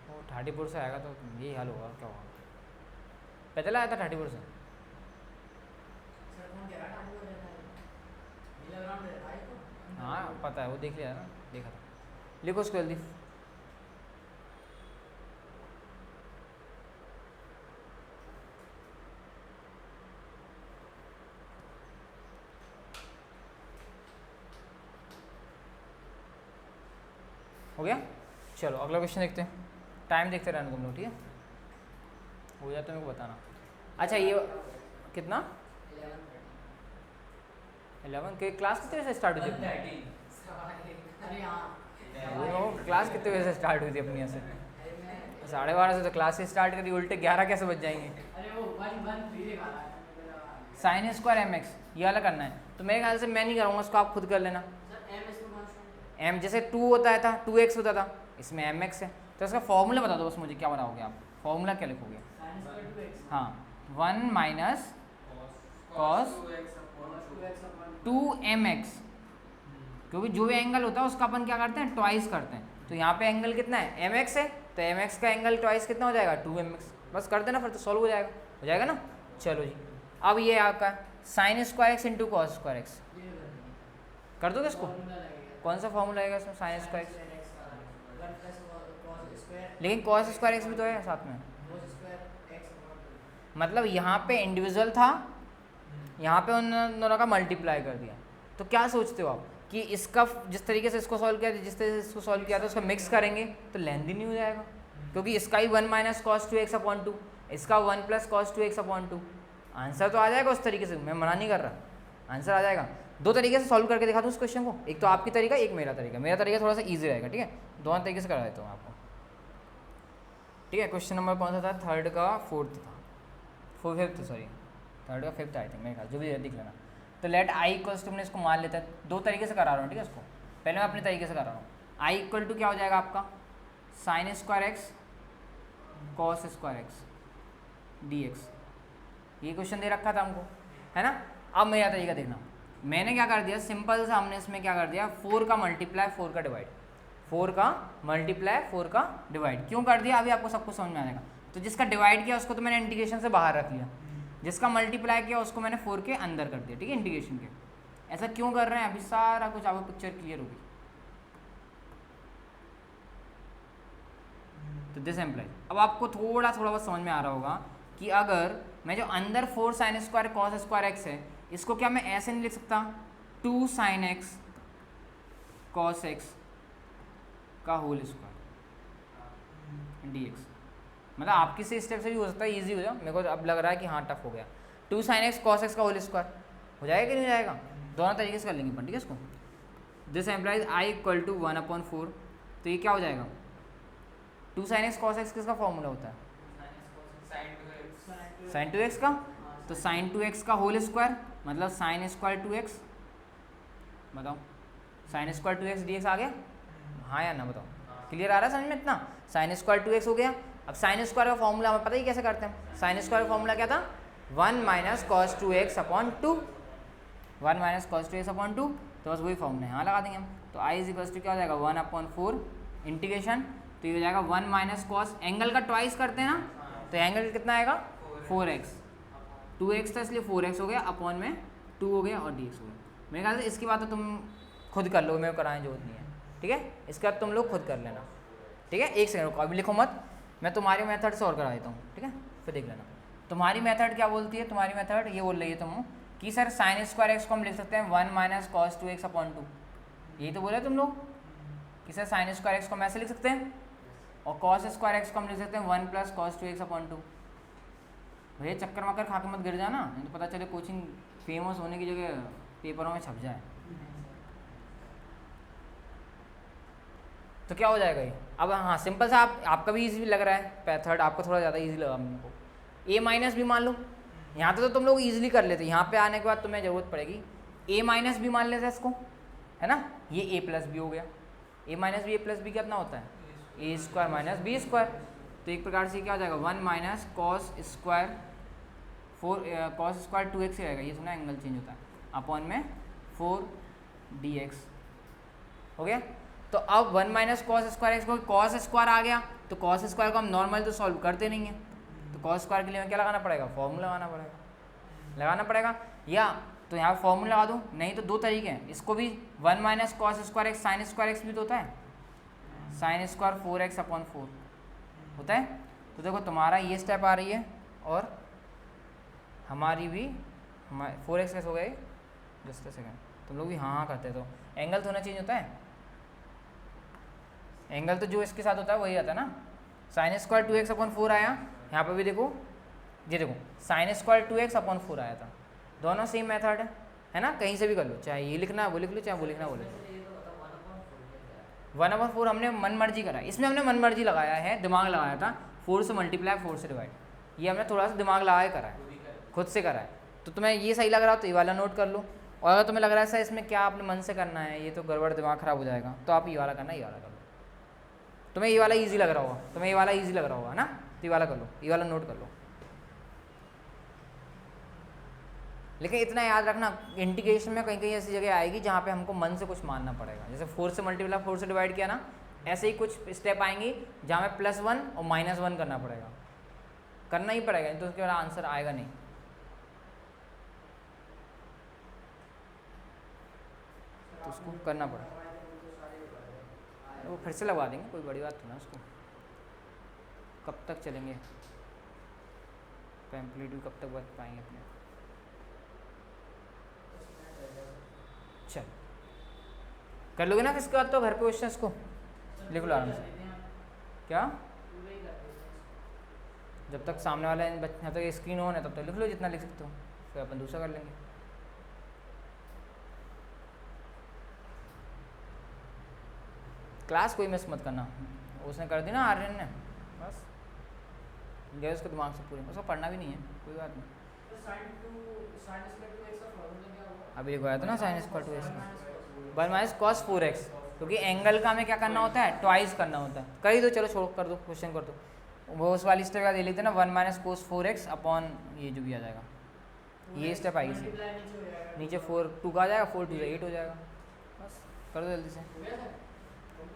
वो 34 से आएगा तो यही हाल होगा, क्या होगा, पैदल आया था 34 से, हाँ पता है, वो देख लिया ना, देखा था। लिखो उसको जल्दी, हो गया। चलो अगला क्वेश्चन देखते हैं, टाइम देखते रहना तुम लोग, ठीक है, हो जाए तो मेरे को बताना। अच्छा ये कितना 11 के क्लास कितने बजे से स्टार्ट हुई थी अपनी? वो क्लास कितने बजे से स्टार्ट हुई थी अपनी? यहाँ से 12:30 से तो क्लास से स्टार्ट करी, उल्टे 11 कैसे बज जाएंगे? साइन स्क्वायर एम एक्स ये वाला करना है, तो मेरे ख्याल से मैं नहीं करूँगा, उसको आप खुद कर लेना। एम जैसे 2 होता था 2x होता था, इसमें एम एक्स है, तो इसका फॉर्मूला बता दो बस मुझे, क्या बनाओगे आप, फॉर्मूला क्या लिखोगे? हाँ 1 माइनस कॉस 2mx, क्योंकि जो भी एंगल होता है उसका अपन क्या करते हैं ट्वाइस करते हैं, तो यहाँ पे एंगल कितना है mx है, तो mx का एंगल ट्वाइस कितना हो जाएगा 2mx, बस कर देना फिर तो सॉल्व हो जाएगा ना। चलो जी, अब ये आपका sign square x into cos square x कर दोगे इसको, कौन सा फॉर्मूला आएगा इसमें साइन स्क्वायर एक्स, लेकिन कॉस स्क्वायर एक्स भी तो है साथ में, मतलब यहाँ पे इंडिविजुअल था, यहाँ पे उन दोनों का मल्टीप्लाई कर दिया, तो क्या सोचते हो आप कि इसका जिस तरीके से इसको सॉल्व किया जिस तरीके से इसको सॉल्व किया था उसका मिक्स करेंगे तो लेंदी नहीं हो जाएगा, क्योंकि इसका ही 1 माइनस कॉस 2x/2, इसका 1 प्लस कॉस 2x/2, आंसर तो आ जाएगा उस तरीके से, मैं मना नहीं कर रहा, आंसर आ जाएगा। दो तरीके से सॉल्व करके दिखा दूँ उस क्वेश्चन को, एक तो आपकी तरीका एक मेरा तरीका थोड़ा सा ईजी रहेगा, ठीक है, दोनों तरीके से करा देता हूँ आपको, ठीक है। क्वेश्चन नंबर कौन सा था, थर्ड का फोर्थ था, फिफ्थ सॉरी थर्ड का फिफ्थ आई थिंक मेरे ख्याल, जो भी है देख लेना। तो लेट आई इक्वल्स टू, मैंने इसको मान लेता है, दो तरीके से करा रहा हूँ, ठीक है, इसको पहले मैं अपने तरीके से करा रहा हूँ। आई इक्वल टू क्या हो जाएगा आपका sign square x cos square x d x, ये क्वेश्चन दे रखा था हमको, है ना। अब मेरा तरीका देखना, मैंने क्या कर दिया सिंपल सा, हमने इसमें क्या कर दिया 4 का मल्टीप्लाई 4 का डिवाइड, 4 का मल्टीप्लाई 4 का डिवाइड क्यों कर दिया अभी आपको सब कुछ समझ में आ जाएगा। तो जिसका डिवाइड किया उसको तो मैंने इंटीग्रेशन से बाहर रख लिया, जिसका मल्टीप्लाई किया उसको मैंने 4 के अंदर कर दिया, ठीक है, इंटीग्रेशन के। ऐसा क्यों कर रहे हैं, अभी सारा कुछ आपको पिक्चर क्लियर होगी। तो दिस एम्प्लाइज, अब आपको थोड़ा बहुत समझ में आ रहा होगा कि अगर मैं जो अंदर 4 sine square cos square x है, इसको क्या मैं ऐसे नहीं लिख सकता 2 साइन एक्स कॉस एक्स का होल स्क्वायर डी एक्स, मतलब आपकी से स्टेप से भी हो सकता है ईजी हो जाए, मेरे को अब लग रहा है कि हाँ टफ हो गया। 2 साइन एक्स कॉस एक्स का होल स्क्वायर हो जाएगा कि नहीं हो जाएगा, दोनों तरीके से कर लेंगे अपन, ठीक है इसको। This implies I equal to 1/4, तो ये क्या हो जाएगा 2 साइन एक्स कॉस एक्स किसका फॉर्मूला होता है साइन 2x का, तो साइन 2x का होल स्क्वायर मतलब साइन स्क्वायर 2x। बताओ साइन स्क्वायर 2x dx आ गया, हाँ या ना बताओ, क्लियर आ रहा है समझ में इतना? साइन स्क्वायर 2x हो गया। अब साइन स्क्वायर का फॉर्मूला हमें पता ही कैसे करते हैं, साइन स्क्वायर का फॉर्मूला क्या था, 1 minus cos 2x upon 2, 1 minus cos 2x upon 2, तो बस वही फॉर्मूला यहाँ लगा देंगे हम। तो आई इज इक्वल्स टू क्या हो जाएगा 1/4 इंटीग्रेशन, तो ये हो जाएगा 1 माइनस कॉस, एंगल का ट्वाइस करते हैं ना, तो एंगल कितना आएगा 4x, 2x था इसलिए 4x हो गया, अपॉन में 2 हो गया और dx हो गया। मेरे ख्याल से इसकी बात तो तुम खुद कर लो, मेरे को कराने जरूरत नहीं है, ठीक है? इसके बाद तुम लोग खुद कर लेना, ठीक है? एक सेकंड रुको, अभी लिखो मत, मैं तुम्हारी मेथड से और करा देता हूँ, ठीक है? फिर देख लेना। तुम्हारी मेथड क्या बोलती है, तुम्हारी मेथड ये बोल रही है तुम कि सर साइन स्क्वायर एक्स को हम लिख सकते हैं 1 माइनस कॉस 2x अपॉन 2, यही तो बोले तुम लोग कि सर साइन स्क्वायर एक्स को हम ऐसे लिख सकते हैं, और कॉस स्क्वायर एक्स को हम लिख सकते हैं 1 प्लस कॉस 2x अपॉन 2। भैया चक्कर मक्कर खा के मत गिर जाना, नहीं तो पता चले कोचिंग फेमस होने की जगह पेपरों में छप जाए। तो क्या हो जाएगा ये, अब हाँ सिंपल सा, आपका भी इजी लग रहा है, मेथड आपको थोड़ा ज़्यादा इजी लगा मेरे को। ए माइनस भी मान लो, यहाँ तो तुम लोग इजीली कर लेते, यहाँ पे आने के बाद तुम्हें ज़रूरत पड़ेगी ए माइनस भी मान लेते हैं इसको, है ना? ये ए प्लस बी हो गया, ए माइनस बी, ए प्लस बी कितना होता है ए स्क्वायर माइनस बी स्क्वायर। तो एक प्रकार से क्या हो जाएगा 1 minus cos square 4 cos square 2x ही रहेगा, ये सुना एंगल चेंज होता है, अपॉन में 4 dx हो गया। तो अब 1 माइनस कॉस स्क्वायर एक्स को कॉस स्क्वायर आ गया, तो कॉस स्क्वायर को हम नॉर्मल तो सॉल्व करते नहीं हैं, तो कॉस स्क्वायर के लिए हमें क्या लगाना पड़ेगा, फॉर्मूला लगाना पड़ेगा, या तो यहाँ फॉर्मूला लगा दूँ, नहीं तो दो तरीके हैं, इसको भी 1 minus cos square x sign square x भी तो होता है, साइन स्क्वायर 4x अपॉन 4 होता है। तो देखो तुम्हारा ये स्टेप आ रही है और हमारी भी 4x कैसे हो गए, जस्ट अ सेकेंड, तुम लोग भी हाँ करते, तो एंगल तो ना चेंज होता है, एंगल तो जो इसके साथ होता है वही आता है ना, साइन स्क्वायर 2x अपॉन 4 आया, यहाँ पर भी देखो, ये देखो साइन स्क्वायर 2x अपॉन 4 आया था, दोनों सेम मेथड है ना, कहीं से भी कर लो, चाहे ये लिखना है वो लिख लो, चाहे वो लिखना है वो लिख लो। 1/4 हमने मन मर्जी करा, इसमें हमने मन मर्जी लगाया है, दिमाग लगाया था, 4 से मल्टीप्लाई 4 से डिवाइड, ये हमने थोड़ा सा दिमाग लगा के करा है, खुद से करा है। तो तुम्हें ये सही लग रहा हो तो ये वाला नोट कर लो, और अगर तुम्हें लग रहा है सर इसमें क्या अपने मन से करना है, ये तो गड़बड़ दिमाग ख़राब हो जाएगा, तो आप ये वाला करना, ये वाला कर लो। तुम्हें ये वाला ईजी लग रहा होगा, तुम्हें ये वाला ईजी लग रहा होगा ना, तो ये वाला कर लो, ये वाला नोट कर लो। लेकिन इतना याद रखना, इंटीग्रेशन में कहीं कहीं ऐसी जगह आएगी जहाँ पे हमको मन से कुछ मानना पड़ेगा, जैसे 4 से मल्टीप्लाई 4 से डिवाइड किया ना, ऐसे ही कुछ स्टेप आएंगी जहाँ में +1 और -1 करना पड़ेगा, करना ही पड़ेगा, नहीं तो उसके बाद आंसर आएगा नहीं। तो उसको करना पड़ेगा, वो फिर से लगवा देंगे, कोई बड़ी बात तो ना। उसको कब तक चलेंगे पैम्पलेट भी, कब तक बच पाएंगे अपने, चल कर लोगे ना, इसके बाद तो घर पे क्वेश्चन को लिख लो आराम से। क्या जब तक सामने वाला जब तक स्क्रीन ऑन है तब तक लिख लो जितना लिख सकते हो, फिर अपन दूसरा कर लेंगे। क्लास कोई मिस मत करना, उसने कर दी ना आर्यन ने, बस गए उसके दिमाग से पूरे, उसको पढ़ना भी नहीं है, कोई बात नहीं। अभी देखो आया था ना sign square 2x 1 minus cos 4x, क्योंकि एंगल का हमें क्या करना होता है, ट्वाइस करना होता है। कर ही दो, चलो छोड़ कर दो, क्वेश्चन कर दो, वो उस वाली स्टेप का दे लेते ना, 1 माइनस कोस 4x अपॉन ये जो भी आ जाएगा, ये स्टेप आएगी सी, नीचे 4 2 का आ जाएगा, 4 2 8 हो जाएगा, बस कर दो जल्दी से,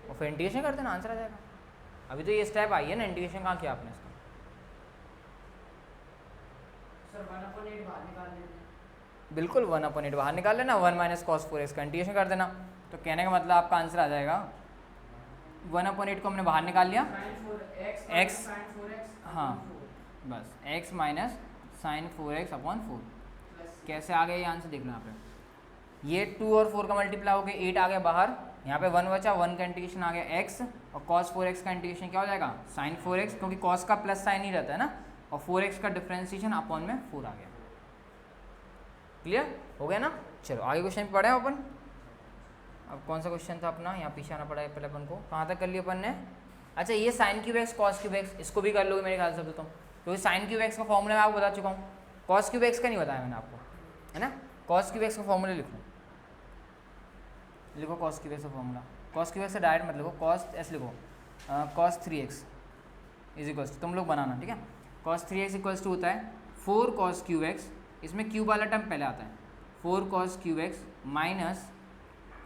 और फिर इंटीग्रेशन कर देना, आंसर आ जाएगा। अभी तो ये स्टेप आई है ना, इंटीग्रेशन कहाँ किया आपने इसका, बिल्कुल 1/8 बाहर निकाल लेना, 1 माइनस कॉस 4x का इंटीग्रेशन कर देना, तो कहने का मतलब आपका आंसर आ जाएगा 1/8 को हमने बाहर निकाल लिया, x, हाँ बस x minus sign 4x upon 4। कैसे आ गया ये आंसर देख लो, यहाँ पे ये 2 और 4 का मल्टीप्लाई हो गया, 8 आ गया बाहर, यहाँ पे 1 बचा, 1 का इंटीग्रेशन आ गया x, और cos 4x का इंटीग्रेशन क्या हो जाएगा साइन 4x, क्योंकि cos का प्लस साइन ही रहता है ना, और 4x का डिफ्रेंसिएशन अपॉन में 4 आ गया। क्लियर हो गया ना? चलो आगे क्वेश्चन पढ़े अपन। अब कौन सा क्वेश्चन था अपना, यहाँ पीछे आना पड़ा है पहले अपन को, कहाँ तक कर लिया अपन ने। अच्छा ये sign cube x cos cube x, इसको भी कर लोगे मेरे ख्याल से, तो क्योंकि साइन क्यूब एक्स का फॉर्मूला मैं आपको बता चुका हूँ, कॉस क्यूब एक्स का नहीं बताया मैंने आपको, है ना। कॉस क्यूब एक्स का फॉर्मूला लिखो कॉस क्यूब एक्स का फॉर्मूला, कॉस क्यूब एक्स से डायरेक्ट मत लिखो, कॉस एस लिखो, कॉस 3x इज इक्वल्स, तुम लोग बनाना, ठीक है। कॉस 3x इक्वल्स टू होता है 4 कॉस क्यूब एक्स, इसमें क्यूब वाला टर्म पहले आता है, 4 cos cube x minus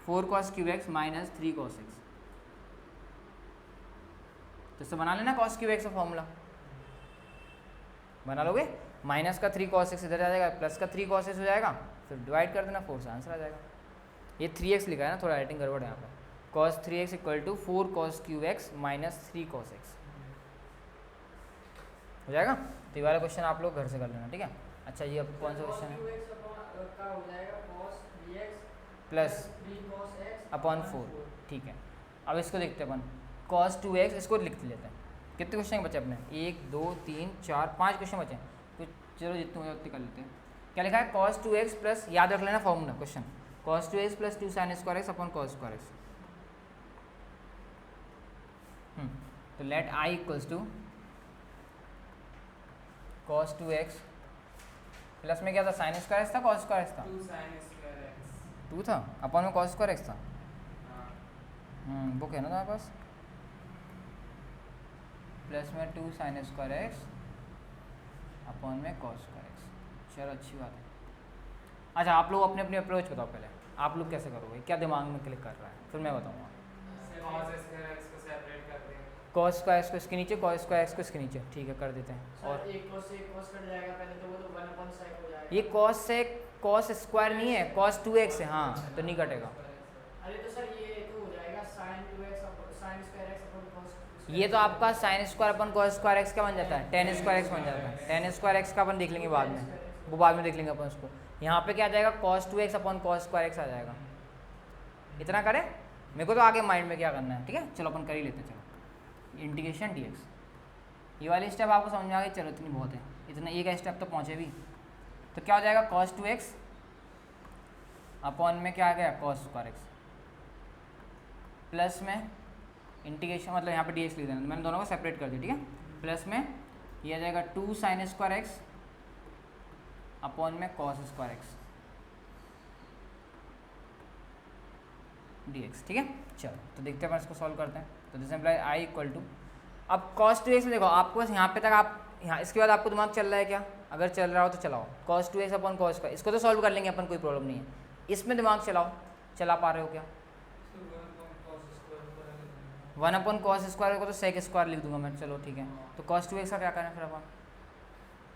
4 cos cube x minus 3 cos x. तो इससे बना लेना कॉस क्यूब एक्स का फॉर्मूला, बना लोगे। माइनस का 3 कॉस एक्स इधर आ जाएगा, प्लस का 3 कॉस एक्स हो जाएगा, फिर डिवाइड कर देना 4 से आंसर आ जाएगा। ये 3x लिखा है ना, थोड़ा राइटिंग गड़बड़ है यहाँ पर। cos 3x equal to 4 cos cube x minus 3 cos x हो जाएगा। तो ये वाला क्वेश्चन आप लोग घर से कर लेना, ठीक है। अच्छा ये अब कौन सा क्वेश्चन है, प्लस अपॉन 4, ठीक है। अब इसको देखते हैं अपन, cos 2x इसको लिख लेते हैं। कितने क्वेश्चन बचे अपने, 1 2 3 4 5 क्वेश्चन बचे, तो चलो जितने हो उतने कर लेते हैं। क्या लिखा है, cos 2x प्लस, याद रख लेना formula question, cos 2x plus 2 sin square x upon cos square x. तो let i equals to cos 2x plus में क्या था, sin स्क्वायर एक्स था cos स्क्वायर एक्स था, 2 sin square x 2 था, अपॉन में cos स्क्वायर एक्स था। हाँ बुक है ना तुम्हारे पास, प्लस में 2 sin स्क्वायर एक्स अपॉन में cos स्क्वायर एक्स। चलो अच्छी बात है। अच्छा आप लोग अपने अपनी अप्रोच बताओ, पहले आप लोग कैसे करोगे, क्या दिमाग में क्लिक कर रहा है, फिर मैं बताऊँगा। cos square x को सेपरेट कर देंगे, cos स्क्वायर एक्स को इसके नीचे, cos स्क्वायर एक्स को इसके नीचे, ठीक है कर देते हैं। और सर एक cos से एक cos कट जाएगा पहले, तो वो तो 1 sec हो जाएगा। ये cos से cos स्क्वायर नहीं है, cos 2x है, हाँ तो नहीं कटेगा। अरे तो सर ये तो हो जाएगा sin 2x sin square x upon cos। ये तो आपका sin square upon cos square x का बन जाता है, tan स्क्वायर एक्स बन जाता है। tan स्क्वायर एक्स का अपन देख लेंगे बाद में, वो बाद में देख लेंगे अपन उसको। यहाँ पे क्या आ जाएगा, cos 2x upon cos square x आ जाएगा। इतना करें, मेरे को तो आगे माइंड में क्या करना है, ठीक है। चलो अपन कर ही लेते हैं, चलो इंटीग्रेशन dx, ये वाली स्टेप आपको समझ में आ गई, चलो इतनी बहुत है, इतना एक स्टेप तो पहुँचे भी। तो क्या हो जाएगा, cos 2x अपॉन में क्या आ गया, cos स्क्वायर एक्स, प्लस में इंटीग्रेशन, मतलब यहाँ पे dx लिख देना, मैंने दोनों को सेपरेट कर दिया, ठीक है। प्लस में ये आ जाएगा 2 sin स्क्वायर एक्स अपॉन में cos स्क्वायर एक्स dx, ठीक है। चलो तो देखते हैं अपन इसको सॉल्व करते हैं। तो this implies i equal to, अब cos 2x में देखो आपको बस यहाँ पे तक, आप यहाँ इसके बाद आपको दिमाग चल रहा है क्या, अगर चल रहा हो तो चलाओ, cos 2x upon cos square, इसको तो सॉल्व कर लेंगे अपन, कोई प्रॉब्लम नहीं है। इसमें दिमाग चलाओ, चला पा रहे हो क्या, 1 अपॉन cos स्क्वायर को तो sec स्क्वायर लिख दूंगा मैं, चलो ठीक है। तो cos 2x का क्या करना है फिर अपन,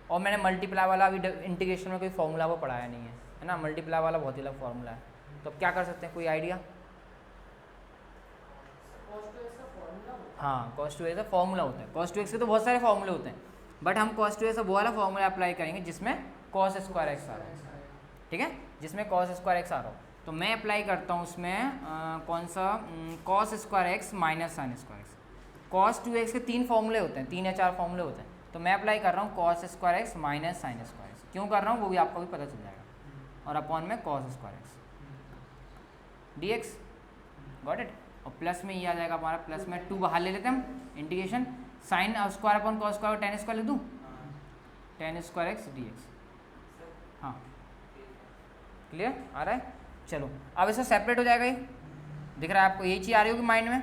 और मैंने मल्टीप्लाई वाला अभी इंटीग्रेशन में कोई फॉर्मूला वो पढ़ाया नहीं है ना, मल्टीप्लाई वाला बहुत ही अलग फॉर्मूला है। तो अब क्या कर सकते हैं, कोई आइडिया। हाँ cos 2x का फॉर्मूला होता है, cos 2x के तो बहुत सारे फॉर्मूले होते हैं, बट हम cos 2x का वो वाला फॉर्मूला अप्लाई करेंगे जिसमें cos स्क्वायर एक्स आ रहा है, ठीक है, जिसमें cos स्क्वायर एक्स आ रहा हो। तो मैं अप्लाई करता हूँ उसमें कौन सा, cos square x minus sign square x. cos 2x के 3 फॉर्मूले होते हैं, 3 या 4 फॉर्मूले होते हैं, तो मैं अप्लाई कर रहा हूँ cos square x minus sign square x. क्यों कर रहा हूँ वो भी आपको भी पता चल जाएगा, और अपॉन में cos square x dx, got it. और प्लस में ये आ जाएगा हमारा, प्लस में 2 बाहर ले लेते हैं हम, integration sine square upon cos square, tan square लिख दूँ, tan स्क्वायर एक्स dx। हाँ क्लियर आ रहा है। चलो अब इससे सेपरेट हो जाएगा, ये दिख रहा है आपको, ये चीज़ आ रही होगी माइंड में,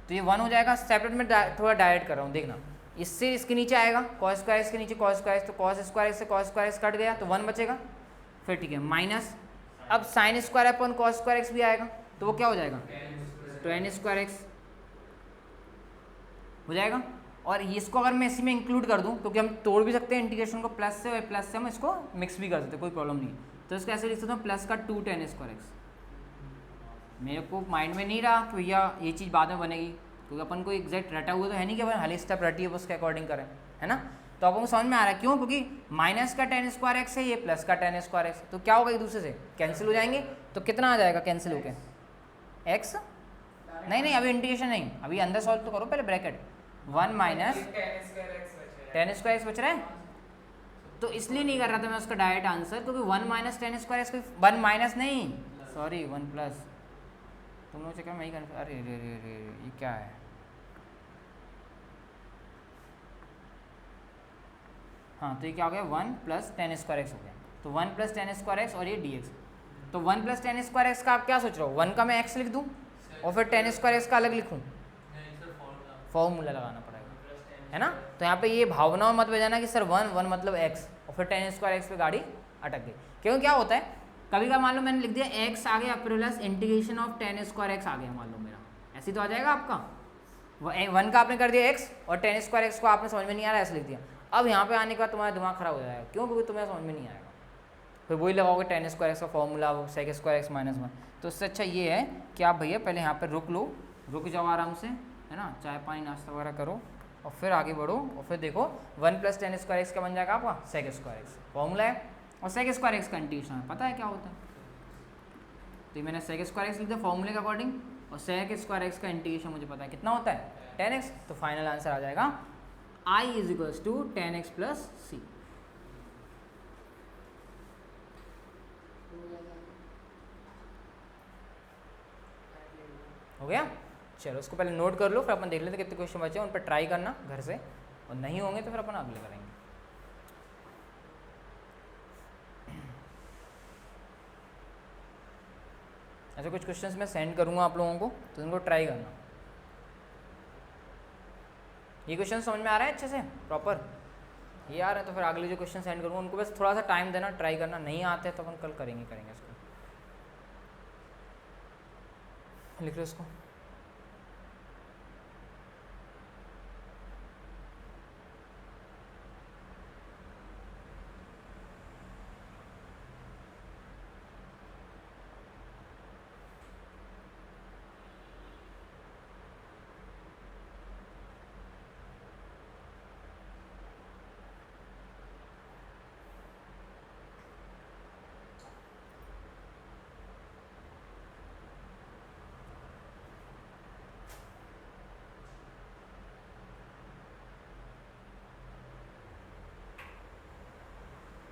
तो ये 1 हो जाएगा। सेपरेट में थोड़ा डायरेक्ट कर रहा हूँ, देखना, इससे इसके नीचे आएगा cos स्क्वायर एक्स के नीचे cos स्क्वायर एक्स, तो cos स्क्वायर एक्स से cos स्क्वायर एक्स कट गया तो 1 बचेगा, फिर ठीक है माइनस, अब sine square upon cos square x भी आएगा, तो वो क्या हो जाएगा, tan स्क्वायर एक्स हो जाएगा। और इसको अगर मैं इसी में इंक्लूड कर दूं, क्योंकि हम तोड़ भी सकते हैं इंटीग्रेशन को प्लस से, और प्लस से हम इसको मिक्स भी कर सकते हैं, कोई प्रॉब्लम नहीं है। तो इसको ऐसे लिख सकता हूँ, प्लस का 2 tan स्क्वायर एक्स। मेरे को माइंड में नहीं रहा तो भैया ये चीज़ बाद में बनेगी, क्योंकि अपन को एग्जैक्ट रटा हुआ तो है नहीं कि अपन हर स्टेप रटी है उसके अकॉर्डिंग करें, है ना। तो अपन को समझ में आ रहा है क्यों, क्योंकि माइनस का tan स्क्वायर एक्स है, ये प्लस का tan स्क्वायर एक्स, तो क्या होगा एक दूसरे से कैंसिल हो जाएंगे। तो कितना आ जाएगा कैंसिल होके, एक्स, नहीं नहीं अभी इंटीग्रेशन नहीं, अभी अंदर सॉल्व तो करो पहले, bracket 1 minus tan square x बच रहा है। तो इसलिए नहीं कर रहा था मैं उसका डायरेक्ट आंसर, क्योंकि 1 minus tan square x, 1 minus नहीं सॉरी 1 प्लस, तुम लोग चक्कर में ही कर, अरे रे रे रे ये क्या है, हाँ तो ये क्या हो गया 1 प्लस टेन स्क्वायर एक्स हो गया, तो 1 प्लस टेन स्क्वायर एक्स और ये डी एक्स। तो 1 प्लस टेन स्क्वायर एक्स का आप क्या सोच रहे हो, 1 का मैं एक्स लिख दूँ और फिर टेन स्क्वायर एक्स का अलग लिखूँ, फॉर्मूला लगाना पड़ेगा, है ना। तो यहाँ पे ये भावनाओं मत बजाना कि सर 1 मतलब एक्स और फिर टेन स्क्वायर एक्स पे गाड़ी अटक गई। क्योंकि क्या होता है कभी का मान लो मैंने लिख दिया एक्स आ गया plus integration of tan square x आ गया, मान लो मेरा ऐसे तो आ जाएगा आपका, 1 का आपने कर दिया एक्स और टेन स्क्वायर एक्स को आपने समझ में नहीं आ रहा ऐसे लिख दिया। अब यहाँ पे आने के बाद तुम्हारा दिमाग खराब हो जाएगा, क्यों, क्योंकि तुम्हें समझ में नहीं आएगा, फिर वही लगाओगे टेन स्क्वायर एक्स का formula sec square x minus 1। तो उससे अच्छा ये है कि आप भैया पहले यहाँ पर रुक लो, रुक जाओ आराम से, है ना, चाय पानी नाश्ता वगैरह करो और फिर आगे बढ़ो और फिर देखो 1 प्लस टेन स्क्वायर एक्स का बन जाएगा आपका सेक स्क्वायर एक्स, फॉर्मूला है। और सेक स्क्वायर एक्स का इंटीग्रेशन है, पता है क्या होता है, तो मैंने सेक स्क्वायर एक्स लिख दिया फॉर्मूले के अकॉर्डिंग, और सेक स्क्वायर एक्स का इंटीग्रेशन मुझे पता है कितना होता है 10x। तो फाइनल आंसर आ जाएगा I is equals to 10x plus C. हो गया, चलो उसको पहले नोट कर लो, फिर अपन देख लेते कितने क्वेश्चन बचे हैं, उन पर ट्राई करना घर से, और नहीं होंगे तो फिर अपन अगले करेंगे। ऐसे कुछ क्वेश्चंस मैं सेंड करूंगा आप लोगों को, तो उनको ट्राई करना। ये क्वेश्चन समझ में आ रहा है अच्छे से प्रॉपर, ये आ रहा है तो फिर अगले जो क्वेश्चन सेंड करूंगा उनको बस थोड़ा सा टाइम देना, ट्राई करना, नहीं आते हैं तो अपन कल करेंगे इसको। लिख लो इसको।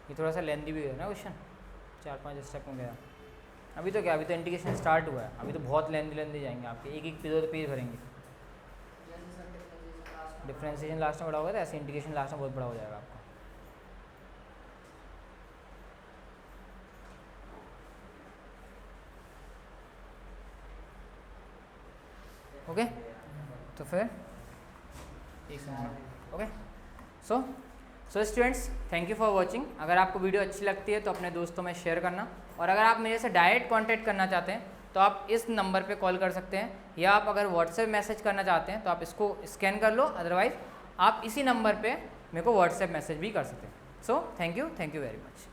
ये थोड़ा सा लेंदी भी है ना क्वेश्चन, 4-5 स्टेप में गया। अभी तो क्या, अभी तो इंटीग्रेशन स्टार्ट हुआ है, अभी तो बहुत लेंदी जाएंगे आपके, एक एक पेज भरेंगे। डिफ्रेंशिएशन लास्ट में बड़ा होगा तो ऐसे इंटीग्रेशन लास्ट में बहुत बड़ा हो जाएगा आपका। ओके तो फिर एक second. Okay so students thank you for watching. अगर आपको वीडियो अच्छी लगती है तो अपने दोस्तों में शेयर करना, और अगर आप मेरे से डायरेक्ट कांटेक्ट करना चाहते हैं तो आप इस नंबर पे कॉल कर सकते हैं, या आप अगर व्हाट्सएप मैसेज करना चाहते हैं तो आप इसको स्कैन कर लो, अदरवाइज आप इसी नंबर पे मेरे को व्हाट्सएप मैसेज भी कर सकते हैं। So thank you very much.